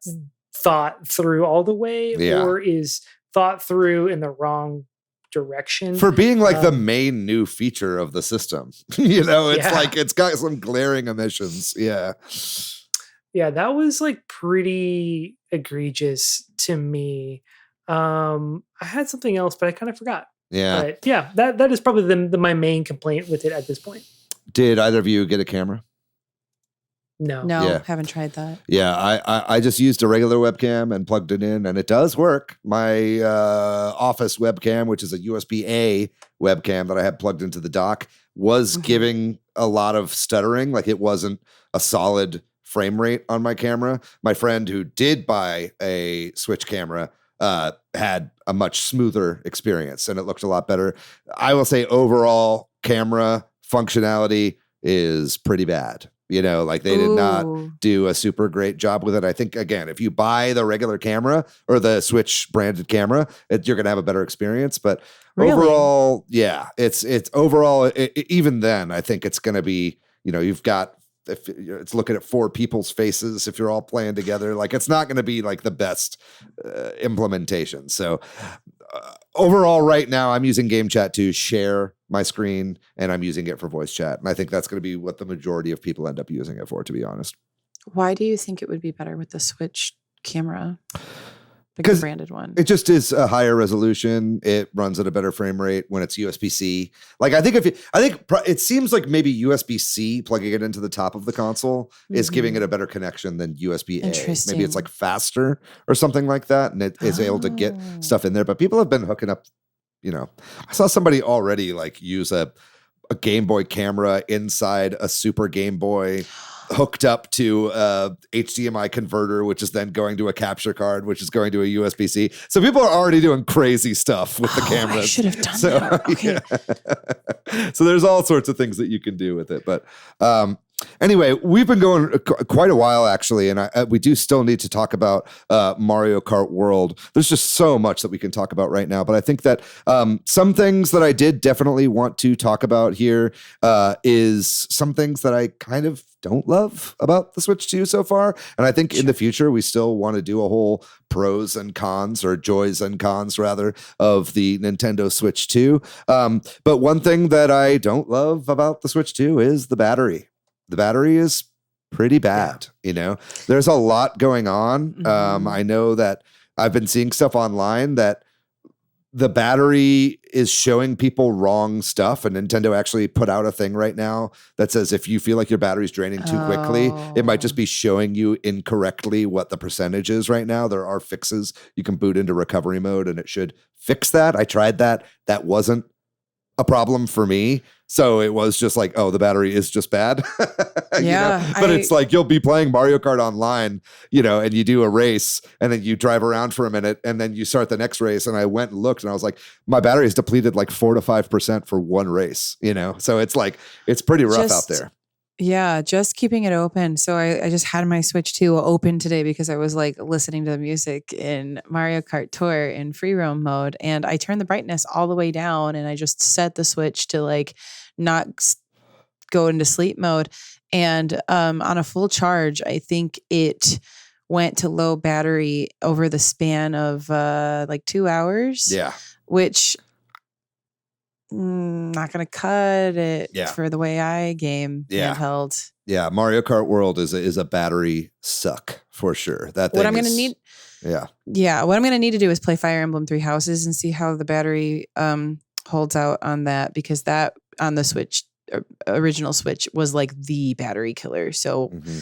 thought through all the way, or is thought through in the wrong direction for being like the main new feature of the system. It's like it's got some glaring omissions. Yeah, that was like pretty egregious to me. I had something else, but I kind of forgot. But yeah, that is probably my main complaint with it at this point. Did either of you get a camera? No, haven't tried that. Yeah, I just used a regular webcam and plugged it in, and it does work. My office webcam, which is a USB-A webcam that I had plugged into the dock, was giving a lot of stuttering. Like it wasn't a solid frame rate on my camera. My friend who did buy a Switch camera had a much smoother experience and it looked a lot better. I will say overall camera functionality is pretty bad. Like they did not do a super great job with it. I think, again, if you buy the regular camera or the Switch branded camera, you're going to have a better experience. But overall, it's overall, even then, I think it's going to be, you've got, if it's looking at four people's faces, if you're all playing together, like it's not going to be like the best implementation. So overall right now I'm using game chat to share my screen and I'm using it for voice chat. And I think that's going to be what the majority of people end up using it for, to be honest. Why do you think it would be better with the Switch camera? The branded one. It just is a higher resolution. It runs at a better frame rate when it's USB-C. Like I think it seems like maybe USB-C plugging it into the top of the console is giving it a better connection than USB-A. Interesting. Maybe it's like faster or something like that, and it is able to get stuff in there. But people have been hooking up. I saw somebody already like use a Game Boy camera inside a Super Game Boy, hooked up to a HDMI converter, which is then going to a capture card, which is going to a USB-C. So people are already doing crazy stuff with the cameras. I should have done that. Okay. Yeah. So there's all sorts of things that you can do with it. But anyway, we've been going quite a while, actually, and we do still need to talk about Mario Kart World. There's just so much that we can talk about right now, but I think that some things that I did definitely want to talk about here is some things that I kind of don't love about the Switch 2 so far, and I think in the future we still want to do a whole pros and cons, or joys and cons rather, of the Nintendo Switch 2. But one thing that I don't love about the Switch 2 is the battery. The battery is pretty bad. There's a lot going on. I know that I've been seeing stuff online that the battery is showing people wrong stuff, and Nintendo actually put out a thing right now that says if you feel like your battery's draining too quickly, it might just be showing you incorrectly what the percentage is right now. There are fixes. You can boot into recovery mode and it should fix that. I tried that. That wasn't a problem for me. So it was just like, oh, the battery is just bad. Yeah. But it's like you'll be playing Mario Kart online, and you do a race and then you drive around for a minute and then you start the next race. And I went and looked and I was like, my battery is depleted like 4 to 5% for one race, So it's like, it's pretty rough out there. Yeah, just keeping it open. So I just had my Switch 2 open today because I was like listening to the music in Mario Kart Tour in free roam mode, and I turned the brightness all the way down, and I just set the Switch to like not go into sleep mode. And on a full charge, I think it went to low battery over the span of like 2 hours. Yeah, which. Not gonna cut it for the way I game handheld. Yeah, Mario Kart World is a battery suck for sure. That thing what I'm gonna need. Yeah. What I'm gonna need to do is play Fire Emblem 3 Houses and see how the battery holds out on that, because that on the Switch, original Switch, was like the battery killer. So we'll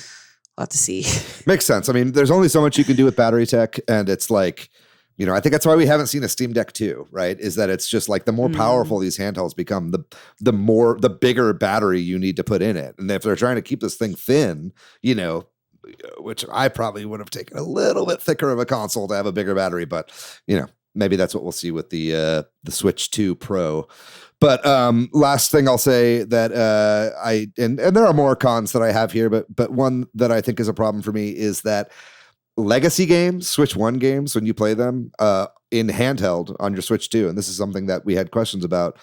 have to see. Makes sense. I mean, there's only so much you can do with battery tech, and it's like. I think that's why we haven't seen a Steam Deck 2, right? Is that it's just like the more powerful these handhelds become, the bigger battery you need to put in it. And if they're trying to keep this thing thin, which I probably would have taken a little bit thicker of a console to have a bigger battery, but maybe that's what we'll see with the Switch 2 Pro. But last thing I'll say that and there are more cons that I have here, but one that I think is a problem for me is that legacy games, Switch 1 games, when you play them in handheld on your Switch 2, and this is something that we had questions about,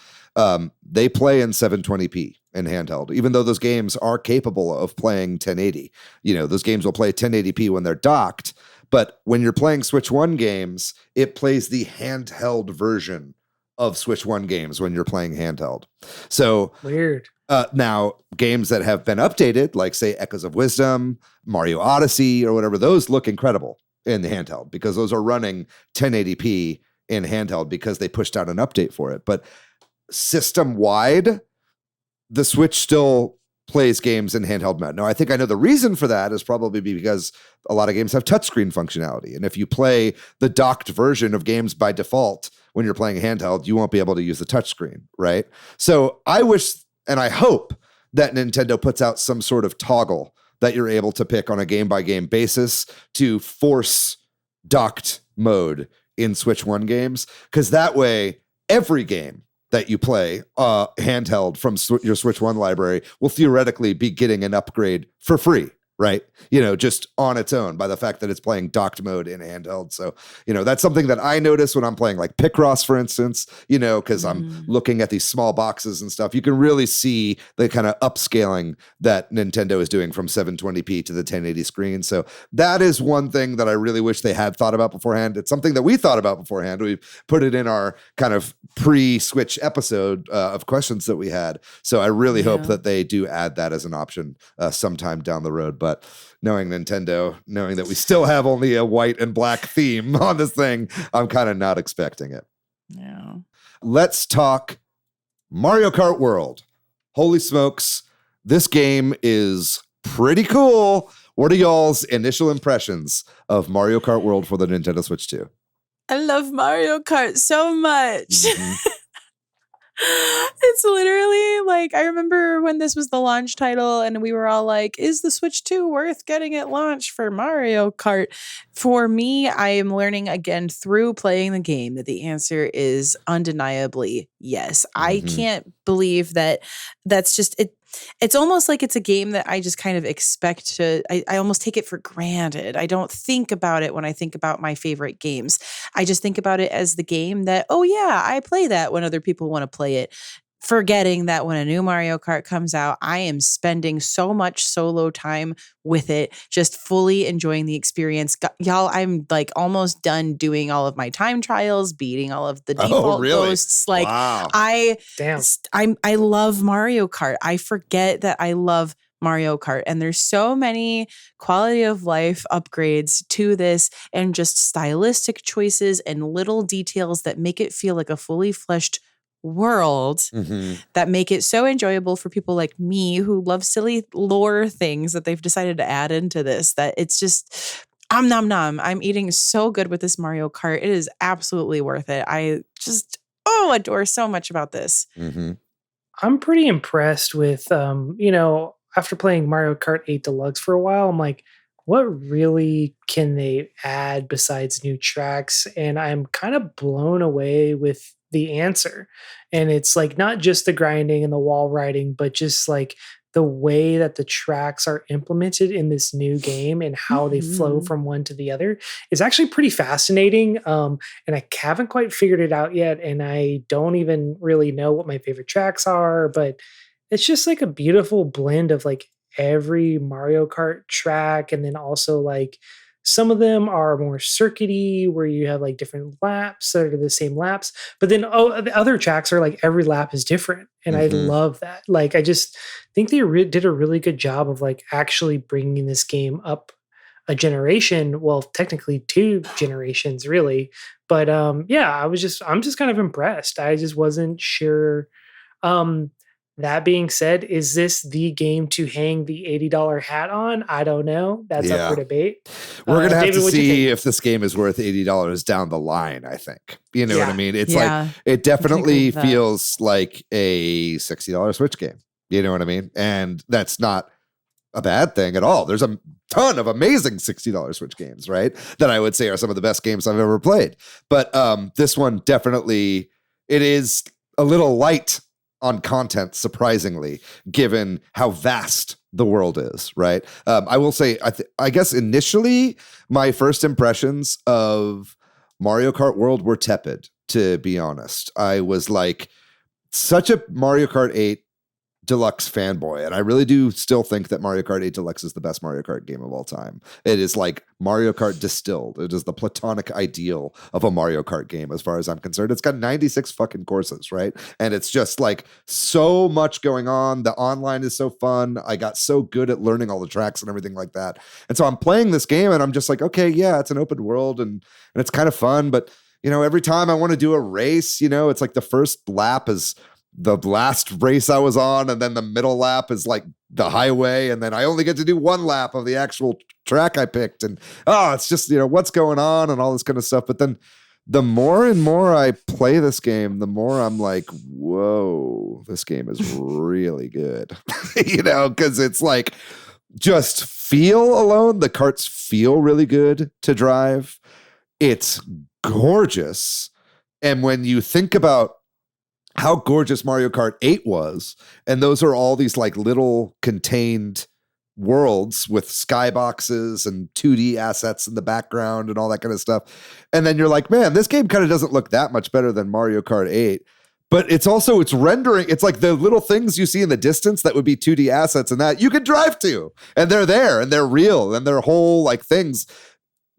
they play in 720p in handheld, even though those games are capable of playing 1080. Those games will play 1080p when they're docked, but when you're playing Switch 1 games, it plays the handheld version of Switch 1 games when you're playing handheld. So weird. Now, games that have been updated, like say Echoes of Wisdom, Mario Odyssey, or whatever, those look incredible in the handheld because those are running 1080p in handheld because they pushed out an update for it. But system-wide, the Switch still plays games in handheld mode. Now, I think I know the reason for that is probably because a lot of games have touchscreen functionality. And if you play the docked version of games by default when you're playing handheld, you won't be able to use the touchscreen, right? So I wish... and I hope that Nintendo puts out some sort of toggle that you're able to pick on a game-by-game basis to force docked mode in Switch 1 games, because that way, every game that you play handheld from your Switch 1 library will theoretically be getting an upgrade for free, right? Just on its own by the fact that it's playing docked mode in handheld. So, that's something that I notice when I'm playing like Picross, for instance, because I'm looking at these small boxes and stuff. You can really see the kind of upscaling that Nintendo is doing from 720p to the 1080 screen. So that is one thing that I really wish they had thought about beforehand. It's something that we thought about beforehand. We put it in our kind of pre-Switch episode of questions that we had. So I really hope that they do add that as an option sometime down the road. but knowing Nintendo, knowing that we still have only a white and black theme on this thing, I'm kind of not expecting it. Yeah. Let's talk Mario Kart World. Holy smokes, this game is pretty cool. What are y'all's initial impressions of Mario Kart World for the Nintendo Switch 2? I love Mario Kart so much. Mm-hmm. It's literally like, I remember when this was the launch title and we were all like, is the Switch 2 worth getting at launch for Mario Kart? For me, I am learning again through playing the game that the answer is undeniably yes. I can't believe that that's just it. It's almost like it's a game that I just kind of expect to, I almost take it for granted. I don't think about it when I think about my favorite games. I just think about it as the game that, oh yeah, I play that when other people want to play it. Forgetting that when a new Mario Kart comes out, I am spending so much solo time with it, just fully enjoying the experience. Y'all, I'm like almost done doing all of my time trials, beating all of the default ghosts. Like wow. I love Mario Kart. I forget that I love Mario Kart, and there's so many quality of life upgrades to this and just stylistic choices and little details that make it feel like a fully fleshed world that make it so enjoyable for people like me who love silly lore things that they've decided to add into this, that it's just nom nom. I'm eating so good with this Mario Kart. It is absolutely worth it. I just adore so much about this. I'm pretty impressed with after playing Mario Kart 8 Deluxe for a while, I'm like, what really can they add besides new tracks? And I'm kind of blown away with the answer. And it's like not just the grinding and the wall riding, but just like the way that the tracks are implemented in this new game and how they flow from one to the other is actually pretty fascinating. And I haven't quite figured it out yet. And I don't even really know what my favorite tracks are, but it's just like a beautiful blend of like every Mario Kart track. And then also like some of them are more circuity where you have like different laps that are the same laps, but then the other tracks are like every lap is different. And I love that. Like, I just think they did a really good job of like actually bringing this game up a generation. Well, technically 2 generations really. But I'm just kind of impressed. I just wasn't sure. That being said, is this the game to hang the $80 hat on? I don't know. That's up for debate. We're going to have to see if this game is worth $80 down the line, I think. You know what I mean? It's like, it definitely feels like a $60 Switch game. You know what I mean? And that's not a bad thing at all. There's a ton of amazing $60 Switch games, right? That I would say are some of the best games I've ever played. But this one definitely, it is a little light on content, surprisingly, given how vast the world is, right? I will say, I guess initially, my first impressions of Mario Kart World were tepid, to be honest. I was like such a Mario Kart 8 Deluxe fanboy, and I really do still think that Mario Kart 8 Deluxe is the best Mario Kart game of all time. It is like Mario Kart distilled. It is the platonic ideal of a Mario Kart game as far as I'm concerned. It's got 96 fucking courses, right? And it's just like so much going on. The online is so fun. I got so good at learning all the tracks and everything like that. And so I'm playing this game and I'm just like, okay, yeah, it's an open world and it's kind of fun, but you know, every time I want to do a race, you know, it's like the first lap is the last race I was on, and then the middle lap is like the highway, and then I only get to do 1 lap of the actual track I picked, and it's just, you know, what's going on and all this kind of stuff. But then the more and more I play this game, the more I'm like, whoa, this game is really good. You know, because it's like just feel alone, the karts feel really good to drive. It's gorgeous. And when you think about how gorgeous Mario Kart 8 was, and those are all these like little contained worlds with skyboxes and 2D assets in the background and all that kind of stuff. And then you're like, man, this game kind of doesn't look that much better than Mario Kart 8. But it's rendering, it's like the little things you see in the distance that would be 2D assets and that you could drive to, and they're there and they're real and they're whole like things.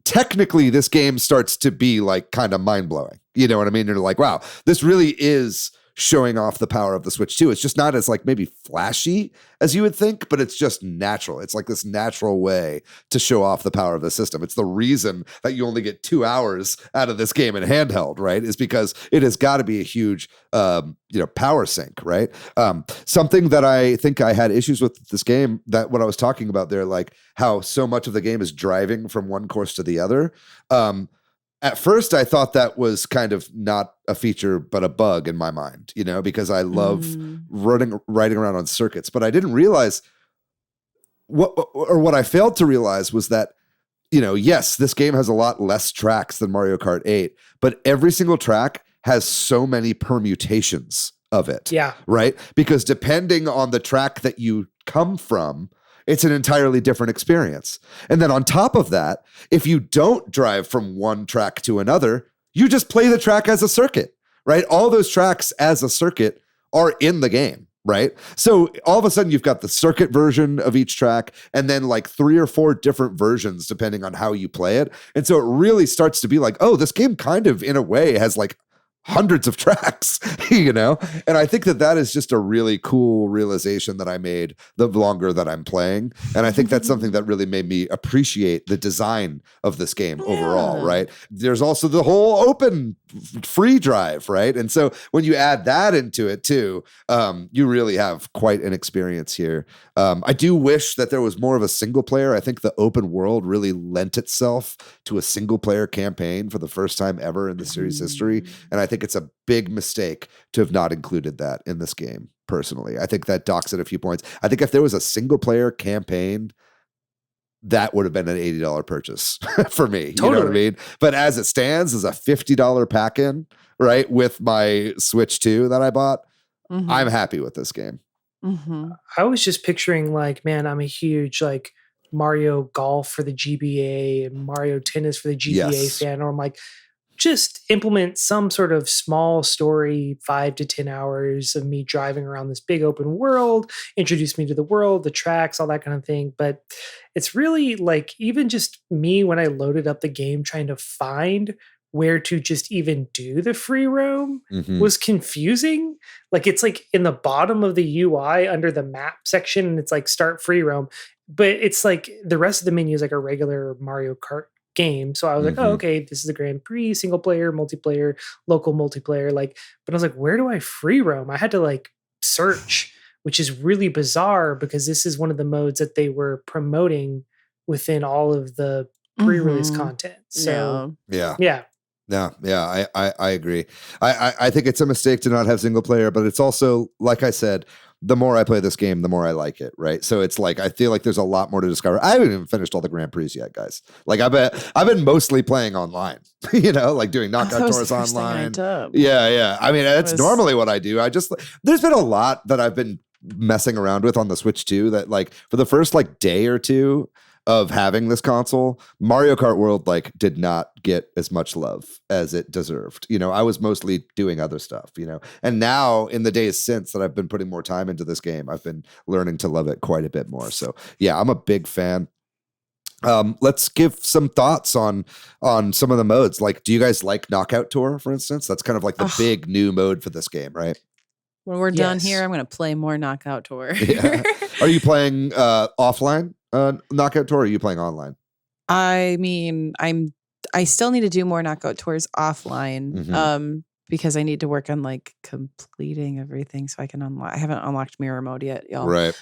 Technically, this game starts to be like kind of mind blowing. You know what I mean? You're like, wow, this really is showing off the power of the Switch 2. It's just not as like maybe flashy as you would think, but it's just natural. It's like this natural way to show off the power of the system. It's the reason that you only get 2 hours out of this game in handheld, right? Is because it has got to be a huge, power sink, right? Something that I think I had issues with this game, that what I was talking about there, like how so much of the game is driving from one course to the other. At first, I thought that was kind of not a feature, but a bug in my mind, because I love riding around on circuits. But I didn't realize what I failed to realize was that, yes, this game has a lot less tracks than Mario Kart 8, but every single track has so many permutations of it. Yeah. Right? Because depending on the track that you come from, it's an entirely different experience. And then on top of that, if you don't drive from one track to another, you just play the track as a circuit, right? All those tracks as a circuit are in the game, right? So all of a sudden you've got the circuit version of each track and then like 3 or 4 different versions depending on how you play it. And so it really starts to be like, oh, this game kind of in a way has like hundreds of tracks, And I think that is just a really cool realization that I made the longer that I'm playing. And I think that's something that really made me appreciate the design of this game overall, right? There's also the whole open free drive, right? And so when you add that into it too, you really have quite an experience here. I do wish that there was more of a single player. I think the open world really lent itself to a single player campaign for the first time ever in the series history. And I think it's a big mistake to have not included that in this game, personally. I think that docks it a few points. I think if there was a single player campaign, that would have been an $80 purchase for me. Totally. You know what I mean? But as it stands, as a $50 pack-in, right, with my Switch 2 that I bought, I'm happy with this game. I was just picturing like, man, I'm a huge like Mario Golf for the GBA and Mario Tennis for the GBA fan. Or I'm like, just implement some sort of small story, 5 to 10 hours of me driving around this big open world, introduce me to the world, the tracks, all that kind of thing. But it's really like even just me when I loaded up the game trying to find where to just even do the free roam was confusing. Like it's like in the bottom of the UI under the map section and it's like start free roam, but it's like the rest of the menu is like a regular Mario Kart game. So I was like, oh, okay, this is a Grand Prix, single player, multiplayer, local multiplayer. Like, but I was like, where do I free roam? I had to like search, which is really bizarre because this is one of the modes that they were promoting within all of the pre-release content. So yeah. I agree. I think it's a mistake to not have single player, but it's also, like I said, the more I play this game, the more I like it, right? So it's like, I feel like there's a lot more to discover. I haven't even finished all the Grand Prix yet, guys. Like I've been mostly playing online, like doing knockout tours online. Yeah. I mean, that's normally what I do. There's been a lot that I've been messing around with on the Switch 2 that like for the first like day or two of having this console, Mario Kart World like did not get as much love as it deserved. I was mostly doing other stuff, and now in the days since that I've been putting more time into this game, I've been learning to love it quite a bit more. So yeah, I'm a big fan. Let's give some thoughts on some of the modes. Like, do you guys like Knockout Tour, for instance? That's kind of like the big new mode for this game, right? When we're done here, I'm going to play more Knockout Tour. Yeah. Are you playing offline Knockout Tour, or are you playing online? I mean, I still need to do more Knockout Tours offline because I need to work on like completing everything so I can unlock. I haven't unlocked mirror mode yet, y'all. Right.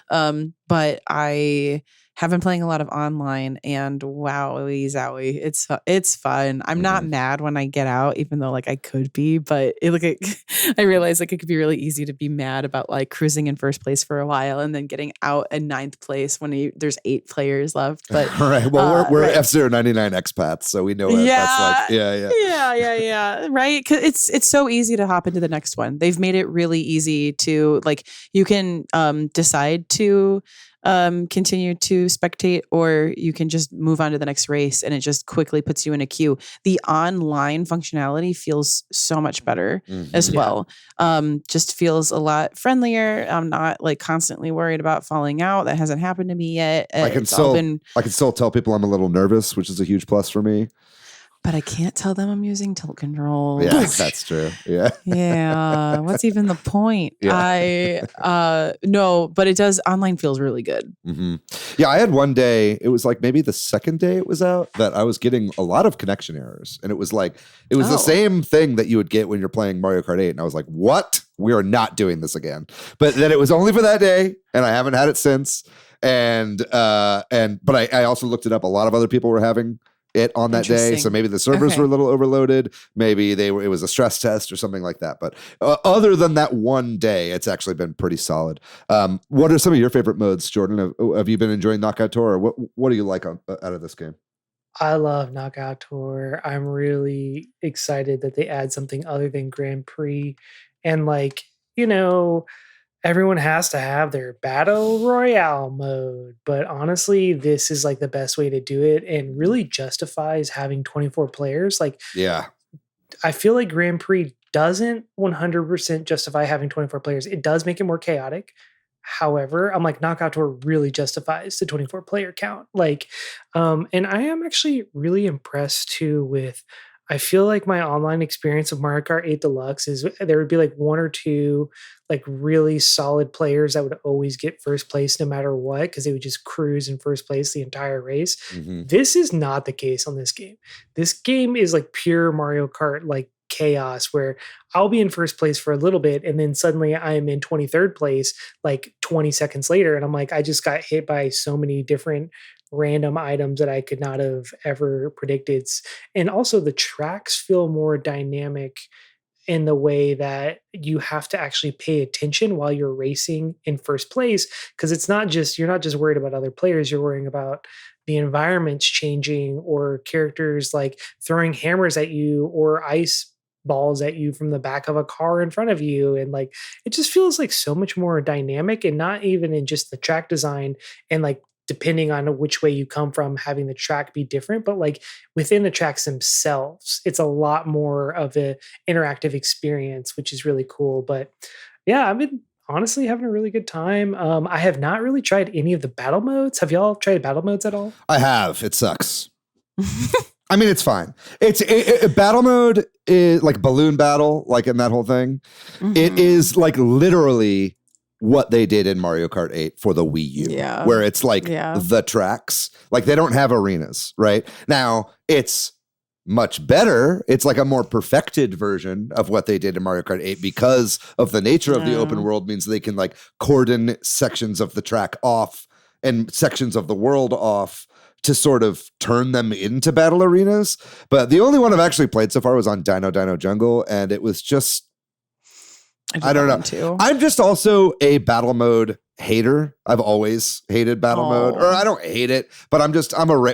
But I have been playing a lot of online, and wowie zowie, it's fun. I'm not mad when I get out, even though like I could be, but I realize like it could be really easy to be mad about like cruising in first place for a while and then getting out in 9th place when there's 8 players left. But right, well, we're F-Zero 99 expats, so we know what that's like. Yeah. Right, because it's so easy to hop into the next one. They've made it really easy to like you can decide to continue to spectate, or you can just move on to the next race and it just quickly puts you in a queue. The online functionality feels so much better as well. Just feels a lot friendlier. I'm not like constantly worried about falling out. That hasn't happened to me yet. I can still tell people I'm a little nervous, which is a huge plus for me. But I can't tell them I'm using tilt controls. Yeah, that's true. Yeah. Yeah. What's even the point? No, but it does. Online feels really good. Mm-hmm. Yeah, I had one day, it was like maybe the second day it was out, that I was getting a lot of connection errors. And it was like, it was the same thing that you would get when you're playing Mario Kart 8. And I was like, what? We are not doing this again. But then it was only for that day, and I haven't had it since. But I also looked it up. A lot of other people were having it on that day, so maybe the servers were a little overloaded. Maybe it was a stress test or something like that. But other than that one day, it's actually been pretty solid. What are some of your favorite modes, Jordan? Have you been enjoying Knockout Tour, or what do you like out of this game? I love Knockout Tour. I'm really excited that they add something other than Grand Prix, and everyone has to have their battle royale mode, but honestly, this is like the best way to do it and really justifies having 24 players. Like, yeah, I feel like Grand Prix doesn't 100% justify having 24 players. It does make it more chaotic. However, I'm like, Knockout Tour really justifies the 24 player count. And I am actually really impressed too with, I feel like my online experience of Mario Kart 8 Deluxe is there would be like one or two like really solid players that would always get first place no matter what, because they would just cruise in first place the entire race. Mm-hmm. This is not the case on this game. This game is like pure Mario Kart, like chaos, where I'll be in first place for a little bit and then suddenly I am in 23rd place like 20 seconds later, and I'm like, I just got hit by so many different random items that I could not have ever predicted. And also the tracks feel more dynamic in the way that you have to actually pay attention while you're racing in first place, because you're not just worried about other players, you're worrying about the environments changing or characters like throwing hammers at you or ice balls at you from the back of a car in front of you. And like, it just feels like so much more dynamic, and not even in just the track design and like depending on which way you come from, having the track be different, but like within the tracks themselves, it's a lot more of an interactive experience, which is really cool. But yeah, I've been honestly having a really good time. I have not really tried any of the battle modes. Have y'all tried battle modes at all? I have. It sucks. I mean, it's fine. Battle mode is like balloon battle, like in that whole thing. Mm-hmm. It is like literally what they did in Mario Kart 8 for the Wii U, where it's like the tracks, like they don't have arenas, right? Now it's much better. It's like a more perfected version of what they did in Mario Kart 8 because of the nature of the open world means they can like cordon sections of the track off and sections of the world off to sort of turn them into battle arenas. But the only one I've actually played so far was on Dino Jungle, and it was just, I don't know. Too. I'm just also a battle mode hater. I've always hated battle mode, or I don't hate it, but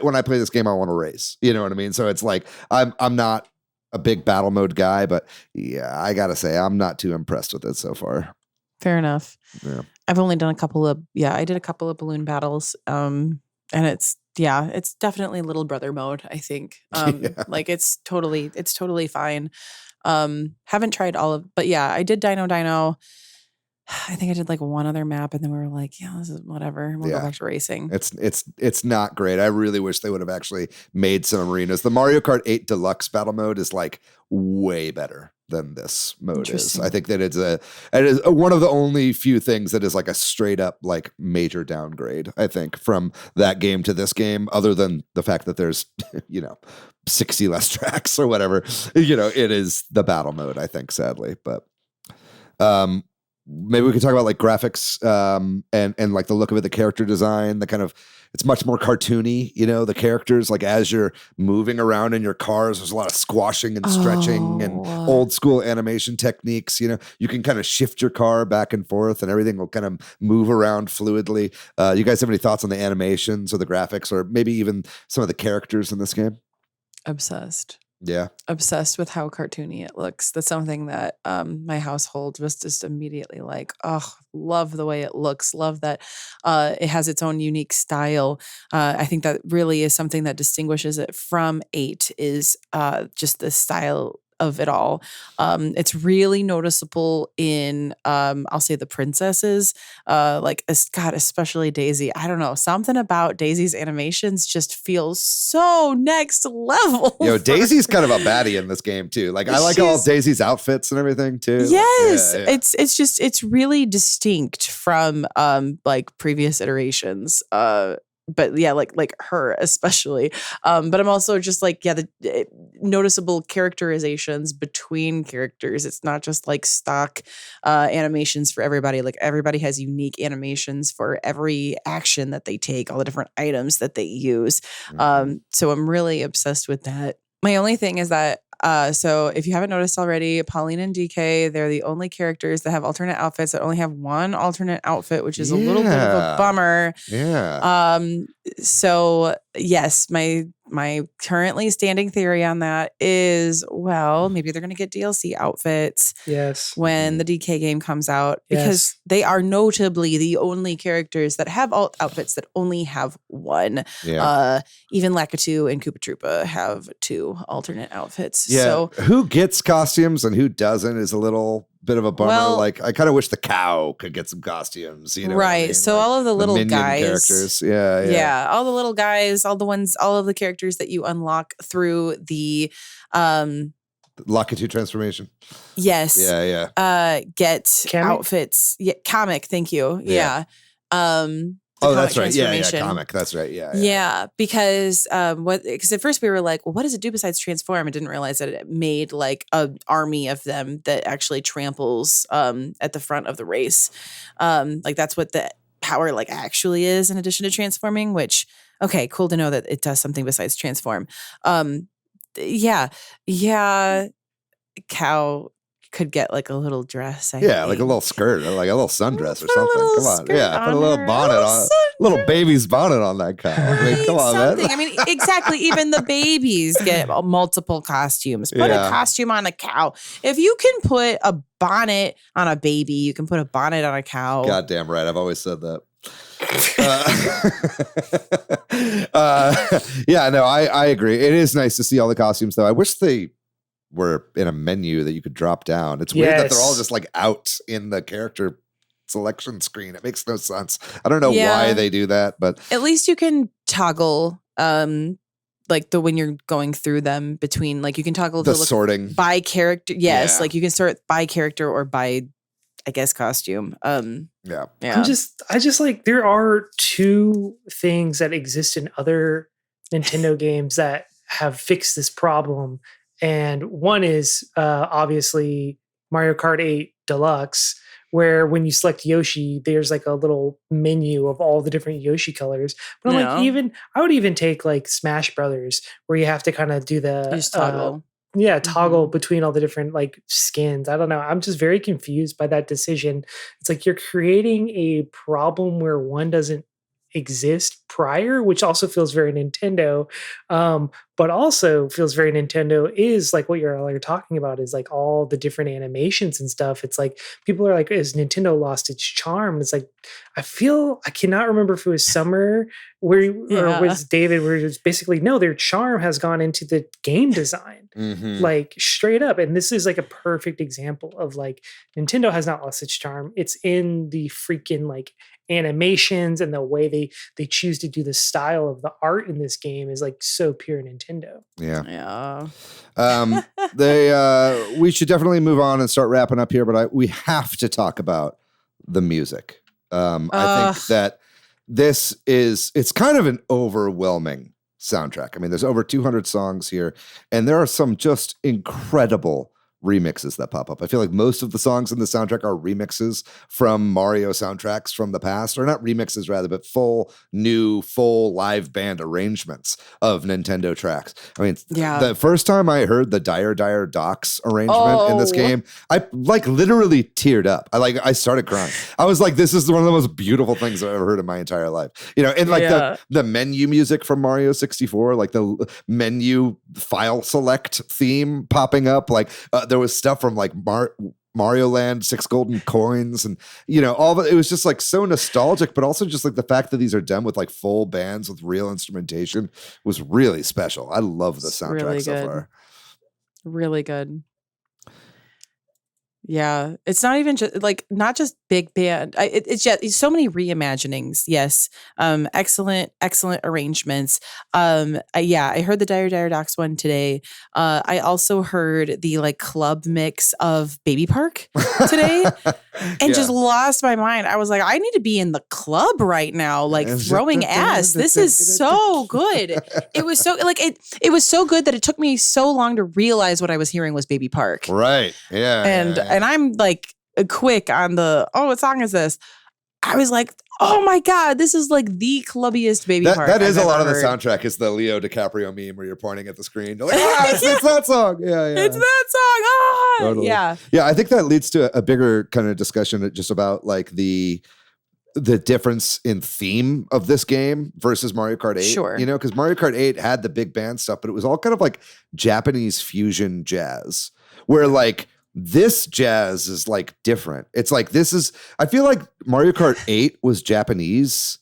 when I play this game, I want to race. You know what I mean? So it's like, I'm not a big battle mode guy, but yeah, I gotta say, I'm not too impressed with it so far. Fair enough. Yeah. I've only done I did a couple of balloon battles. And it's definitely little brother mode, I think. Like it's totally fine. Haven't tried all of, but yeah, I did Dino. I think I did like one other map, and then we were like, yeah, this is whatever. We'll go back to racing. It's not great. I really wish they would have actually made some arenas. The Mario Kart 8 Deluxe battle mode is like way better than this mode is. I think that it is one of the only few things that is like a straight up like major downgrade, I think, from that game to this game, other than the fact that there's 60 less tracks or whatever. It is the battle mode, I think, sadly. But maybe we could talk about like graphics and like the look of it, the character design, the kind of, it's much more cartoony, the characters, like as you're moving around in your cars, there's a lot of squashing and stretching and old school animation techniques. You can kind of shift your car back and forth and everything will kind of move around fluidly. You guys have any thoughts on the animations or the graphics or maybe even some of the characters in this game? Obsessed. Yeah. Obsessed with how cartoony it looks. That's something that my household was just immediately like, oh, love the way it looks. Love that it has its own unique style. I think that really is something that distinguishes it from 8 is just the style of it all. It's really noticeable in, I'll say the princesses, God, especially Daisy. I don't know, something about Daisy's animations just feels so next level. Daisy's kind of a baddie in this game too. Like, I like all Daisy's outfits and everything too. Yes, it's really distinct from like previous iterations. But yeah, like her especially. But I'm also just like, the noticeable characterizations between characters. It's not just like stock animations for everybody. Like, everybody has unique animations for every action that they take, all the different items that they use. So I'm really obsessed with that. My only thing is that so if you haven't noticed already, Pauline and DK, they're the only characters that have alternate outfits that only have one alternate outfit, which is a little bit of a bummer. Yeah. So yes, my currently standing theory on that is, well, maybe they're going to get DLC outfits. Yes. When the DK game comes out, because they are notably the only characters that have outfits that only have one. Yeah. Even Lakitu and Koopa Troopa have 2 alternate outfits. Yeah. So who gets costumes and who doesn't is a little bit of a bummer. Well, like, I kind of wish the cow could get some costumes, you know. Right. What I mean? So like, all of the little guys, characters. Yeah. All the little guys, all of the characters that you unlock through the Lakitu transformation. Yes. Yeah. Get Comic? Outfits. Yeah. Comic. Thank you. Yeah. That's right. Yeah. Comic. That's right. Yeah. Because because at first we were like, well, what does it do besides transform? I didn't realize that it made like an army of them that actually tramples at the front of the race. Like, that's what the power like actually is, in addition to transforming, which, okay, cool to know that it does something besides transform. Cow could get like a little dress. I think. Like a little skirt or like a little sundress or something. Come on. Yeah. Put a little her. bonnet on. Little baby's bonnet on that cow. I mean, come on, something. man. I mean, exactly. Even the babies get multiple costumes. Put a costume on a cow. If you can put a bonnet on a baby, you can put a bonnet on a cow. Goddamn right. I've always said that. I agree. It is nice to see all the costumes, though. I wish they were in a menu that you could drop down. It's weird that they're all just like out in the character selection screen. It makes no sense. I don't know why they do that, but at least you can toggle like when you're going through them between, like, you can toggle the sorting by character. Yes, like you can sort by character or by, I guess, costume. I just like, there are 2 things that exist in other Nintendo games that have fixed this problem. And one is obviously Mario Kart 8 Deluxe, where when you select Yoshi, there's like a little menu of all the different Yoshi colors. But I would even take like Smash Brothers, where you have to kind of do the toggle. Toggle between all the different like skins. I don't know. I'm just very confused by that decision. It's like you're creating a problem where one doesn't exist prior, which also feels very Nintendo, but also feels very Nintendo is like what you're talking about, is like all the different animations and stuff. It's like people are like, is Nintendo lost its charm? It's like, I cannot remember if it was Summer or was David, where it's basically, no, their charm has gone into the game design, like straight up. And this is like a perfect example of like, Nintendo has not lost its charm. It's in the freaking like animations, and the way they choose to do the style of the art in this game is like so pure Nintendo. We should definitely move on and start wrapping up here, but we have to talk about the music. I think that it's kind of an overwhelming soundtrack. I mean, there's over 200 songs here, and there are some just incredible remixes that pop up. I feel like most of the songs in the soundtrack are remixes from Mario soundtracks from the past, or not remixes rather, but full live band arrangements of Nintendo tracks. I mean, the first time I heard the Dire Dire Docks arrangement in this game, I like literally teared up. I started crying. I was like, this is one of the most beautiful things I've ever heard in my entire life. You know, and like the menu music from Mario 64, like the menu file select theme popping up, like there was stuff from like Mario Land, 6 Golden Coins, and you know, all of it. It was just like so nostalgic, but also just like the fact that these are done with like full bands with real instrumentation was really special. I love the soundtrack so far. Really good. Yeah, it's not even just like not just big band. It's so many reimaginings. Yes, excellent, excellent arrangements. I heard the Dire Docks one today. I also heard the like club mix of Baby Park today, and just lost my mind. I was like, I need to be in the club right now, like throwing ass. This is so good. It was so like it was so good that it took me so long to realize what I was hearing was Baby Park. Right. Yeah. And I'm like quick on what song is this? I was like, oh my God, this is like the clubbiest Baby Park. That is a lot of the soundtrack is the Leo DiCaprio meme where you're pointing at the screen. You're like, it's that song. Yeah. It's that song. Ah, totally. Yeah. Yeah. I think that leads to a bigger kind of discussion just about like the difference in theme of this game versus Mario Kart 8. Sure. You know, because Mario Kart 8 had the big band stuff, but it was all kind of like Japanese fusion jazz where like, this jazz is like different. It's like I feel like Mario Kart 8 was Japanese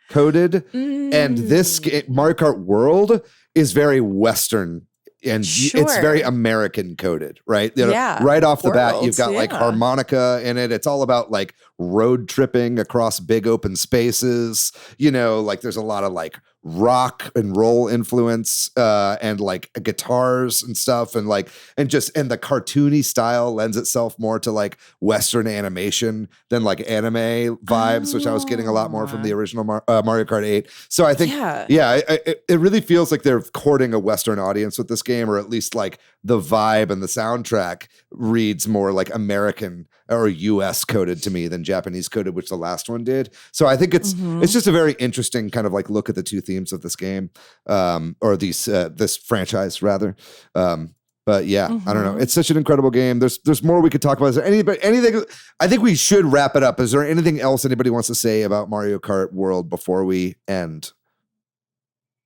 coded, and this Mario Kart World is very Western and it's very American coded, right? You know, right off the bat, you've got like harmonica in it. It's all about like road tripping across big open spaces. You know, like there's a lot of like rock and roll influence and like guitars and stuff and the cartoony style lends itself more to like Western animation than like anime vibes, which I was getting a lot more from the original Mario Kart 8. So I think it really feels like they're courting a Western audience with this game, or at least like the vibe and the soundtrack reads more like American or US coded to me than Japanese coded, which the last one did. So I think it's just a very interesting kind of like look at the two themes of this game, or this franchise rather. But yeah, I don't know. It's such an incredible game. There's more we could talk about. Is there anything? I think we should wrap it up. Is there anything else anybody wants to say about Mario Kart World before we end?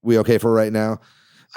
We okay for right now?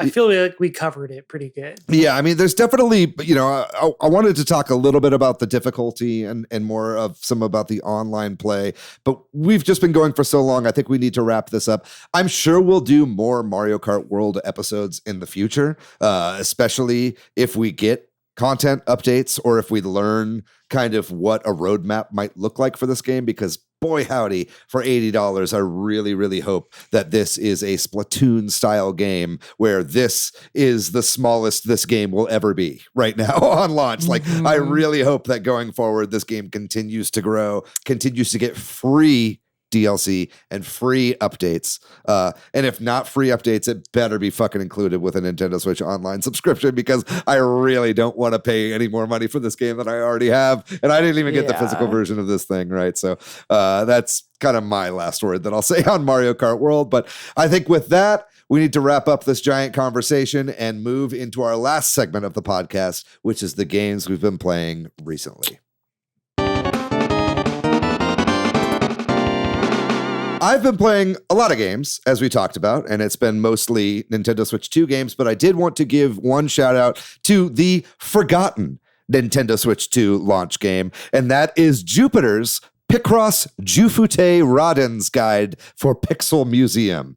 I feel like we covered it pretty good. Yeah, I mean, there's definitely, you know, I wanted to talk a little bit about the difficulty and more of some about the online play, but we've just been going for so long. I think we need to wrap this up. I'm sure we'll do more Mario Kart World episodes in the future, especially if we get content updates or if we learn kind of what a roadmap might look like for this game, because boy howdy, for $80, I really, really hope that this is a Splatoon style game where this is the smallest this game will ever be right now on launch. Like, I really hope that going forward, this game continues to grow, continues to get free DLC and free updates. And if not free updates, it better be fucking included with a Nintendo Switch Online subscription, because I really don't want to pay any more money for this game than I already have. And I didn't even get the physical version of this thing, right? So that's kind of my last word that I'll say on Mario Kart World. But I think with that, we need to wrap up this giant conversation and move into our last segment of the podcast, which is the games we've been playing recently. I've been playing a lot of games, as we talked about, and it's been mostly Nintendo Switch 2 games, but I did want to give one shout out to the forgotten Nintendo Switch 2 launch game, and that is Jupiter's Picross Jufute Rodden's Guide for Pixel Museum.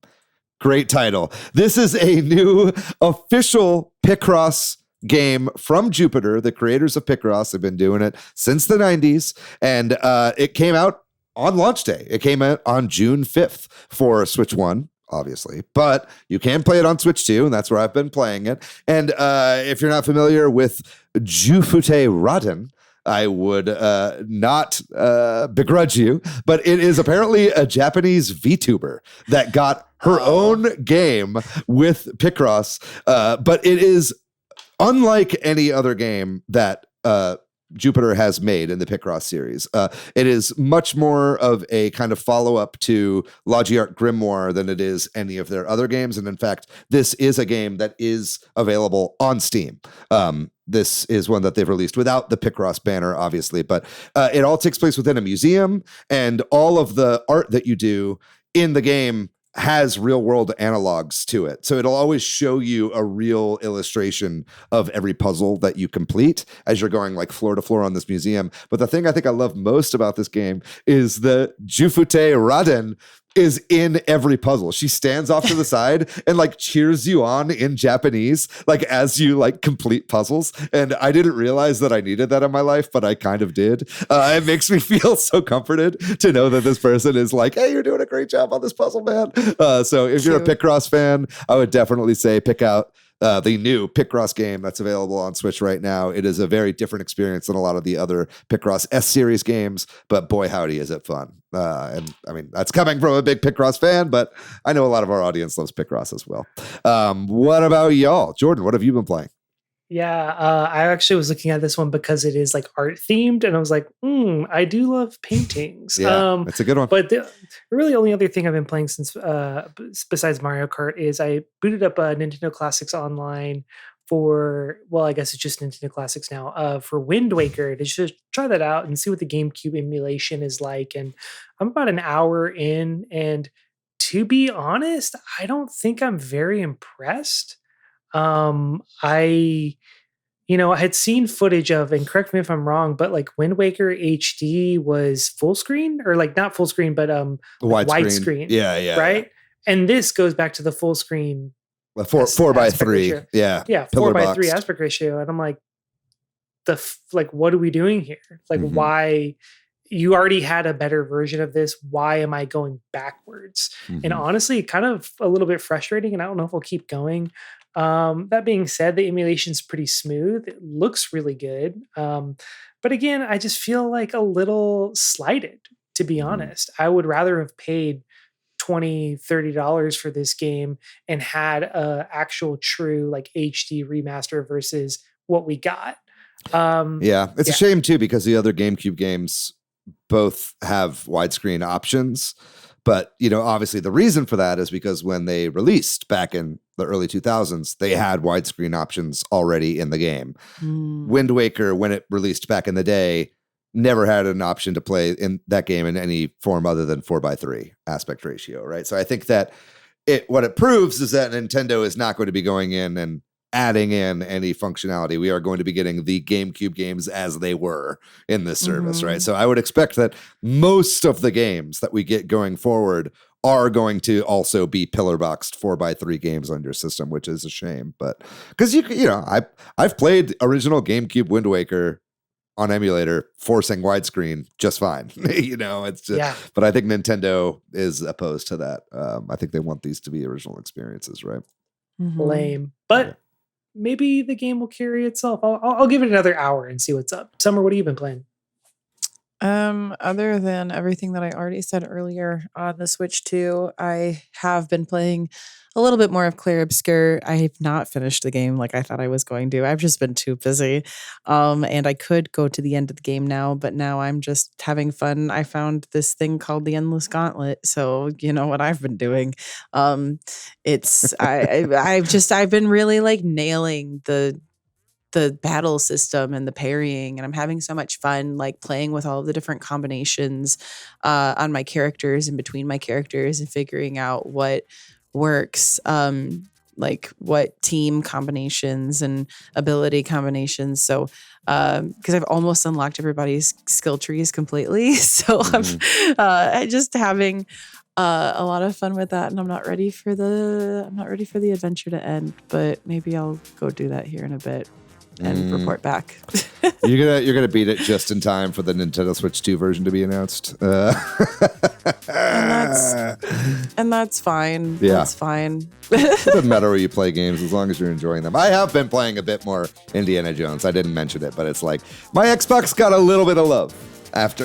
Great title. This is a new official Picross game from Jupiter, the creators of Picross. Have been doing it since the 90s, and it came out on launch day. It came out on June 5th for Switch 1, obviously, but you can play it on Switch 2, and that's where I've been playing it. And if you're not familiar with Jufute Rodden, I would not begrudge you, but it is apparently a Japanese VTuber that got her own game with Picross, but it is unlike any other game that Jupiter has made in the Picross series. It is much more of a kind of follow-up to Logiart Grimoire than it is any of their other games. And in fact, this is a game that is available on Steam. This is one that they've released without the Picross banner, obviously, but it all takes place within a museum, and all of the art that you do in the game has real world analogs to it. So it'll always show you a real illustration of every puzzle that you complete as you're going like floor to floor on this museum. But the thing I think I love most about this game is the Jufute Rodden is in every puzzle. She stands off to the side and like cheers you on in Japanese, like as you like complete puzzles. And I didn't realize that I needed that in my life, but I kind of did. It makes me feel so comforted to know that this person is like, hey, you're doing a great job on this puzzle, man. So if you're a Picross fan, I would definitely say pick out the new Picross game that's available on Switch right now. It is a very different experience than a lot of the other Picross S-Series games, but boy, howdy, is it fun. And I mean, that's coming from a big Picross fan, but I know a lot of our audience loves Picross as well. What about y'all? Jordan, what have you been playing? Yeah, I actually was looking at this one because it is like art themed, and I was like, I do love paintings. Yeah, it's a good one. But the really only other thing I've been playing since, besides Mario Kart, is I booted up Nintendo Classics Online for, well, I guess it's just Nintendo Classics now, for Wind Waker, to just try that out and see what the GameCube emulation is like. And I'm about an hour in, and to be honest, I don't think I'm very impressed. I had seen footage of, and correct me if I'm wrong, but like Wind Waker HD was full screen, or like not full screen, but widescreen. Yeah. Right. And this goes back to the full screen. 4:3. Yeah. 4:3 aspect ratio. And I'm like, what are we doing here? Like, why? You already had a better version of this. Why am I going backwards? And honestly, kind of a little bit frustrating, and I don't know if I'll keep going. That being said, the emulation's pretty smooth. It looks really good. But again, I just feel like a little slighted, to be honest. I would rather have paid $20-$30 for this game and had a actual true like HD remaster versus what we got. It's a shame too, because the other GameCube games both have widescreen options. But, obviously the reason for that is because when they released back in the early 2000s, they had widescreen options already in the game. Wind Waker, when it released back in the day, never had an option to play in that game in any form other than 4:3 aspect ratio, right? So I think that what it proves is that Nintendo is not going to be going in and adding in any functionality. We are going to be getting the GameCube games as they were in this service, right? So I would expect that most of the games that we get going forward are going to also be pillar boxed 4:3 games on your system, which is a shame. But because I've played original GameCube Wind Waker on emulator forcing widescreen just fine. It's just, but I think Nintendo is opposed to that. I think they want these to be original experiences, right? Lame, but maybe the game will carry itself. I'll give it another hour and see what's up. Summer, what have you been playing? Other than everything that I already said earlier on the Switch 2, I have been playing a little bit more of Clair Obscur. I have not finished the game like I thought I was going to. I've just been too busy. And I could go to the end of the game now, but now I'm just having fun. I found this thing called the Endless Gauntlet. So you know what I've been doing. I've been really like nailing the battle system and the parrying, and I'm having so much fun like playing with all of the different combinations on my characters and between my characters and figuring out what works, like what team combinations and ability combinations. So because I've almost unlocked everybody's skill trees completely, so I'm just having a lot of fun with that, and I'm not ready for the adventure to end, but maybe I'll go do that here in a bit and report back. You're gonna beat it just in time for the Nintendo Switch 2 version to be announced. And that's fine. Yeah. That's fine. It doesn't matter where you play games as long as you're enjoying them. I have been playing a bit more Indiana Jones. I didn't mention it, but it's like my Xbox got a little bit of love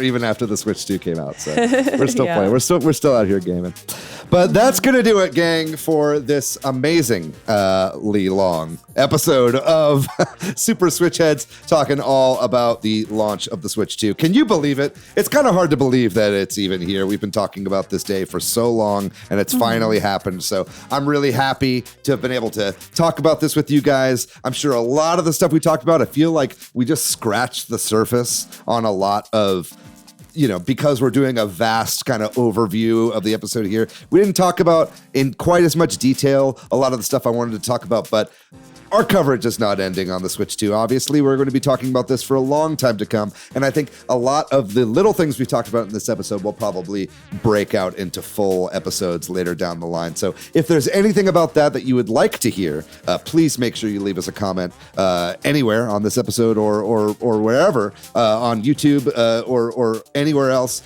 even after the Switch 2 came out. So we're still playing. We're still out here gaming. But that's going to do it, gang, for this amazingly long episode of Super Switch Headz, talking all about the launch of the Switch 2. Can you believe it? It's kind of hard to believe that it's even here. We've been talking about this day for so long, and it's finally happened. So I'm really happy to have been able to talk about this with you guys. I'm sure a lot of the stuff we talked about, I feel like we just scratched the surface on a lot of, because we're doing a vast kind of overview of the episode here, we didn't talk about in quite as much detail a lot of the stuff I wanted to talk about, but our coverage is not ending on the Switch 2. Obviously, we're going to be talking about this for a long time to come. And I think a lot of the little things we talked about in this episode will probably break out into full episodes later down the line. So if there's anything about that you would like to hear, please make sure you leave us a comment anywhere on this episode or wherever, on YouTube or anywhere else,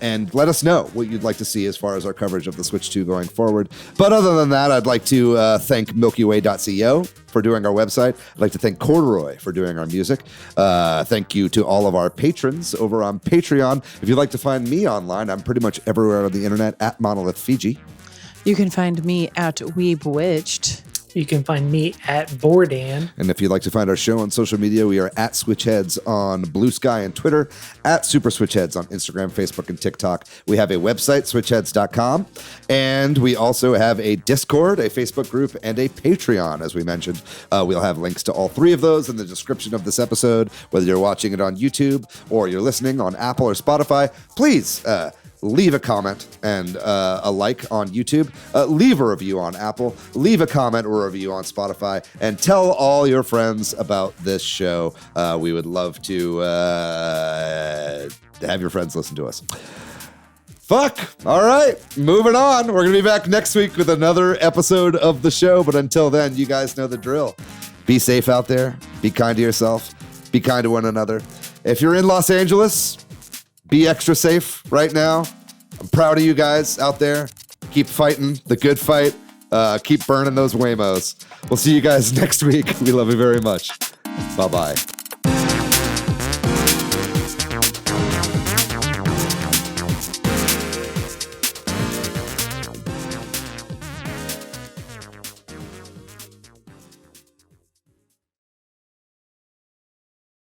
and let us know what you'd like to see as far as our coverage of the Switch 2 going forward. But other than that, I'd like to thank MilkyWay.co for doing our website. I'd like to thank Corduroy for doing our music. Thank you to all of our patrons over on Patreon. If you'd like to find me online, I'm pretty much everywhere on the internet at Monolith Fiji. You can find me at Weebwitched. You can find me at Bordan. And if you'd like to find our show on social media, we are at Switch Headz on Blue Sky and Twitter, at Super Switch Headz on Instagram, Facebook, and TikTok. We have a website, switchheadz.com, and we also have a Discord, a Facebook group, and a Patreon, as we mentioned. We'll have links to all three of those in the description of this episode, whether you're watching it on YouTube or you're listening on Apple or Spotify. Please, leave a comment and a like on YouTube. Leave a review on Apple. Leave a comment or a review on Spotify. And tell all your friends about this show. We would love to have your friends listen to us. Fuck. All right. Moving on. We're going to be back next week with another episode of the show. But until then, you guys know the drill. Be safe out there. Be kind to yourself. Be kind to one another. If you're in Los Angeles, be extra safe right now. I'm proud of you guys out there. Keep fighting the good fight. Keep burning those Waymos. We'll see you guys next week. We love you very much. Bye-bye.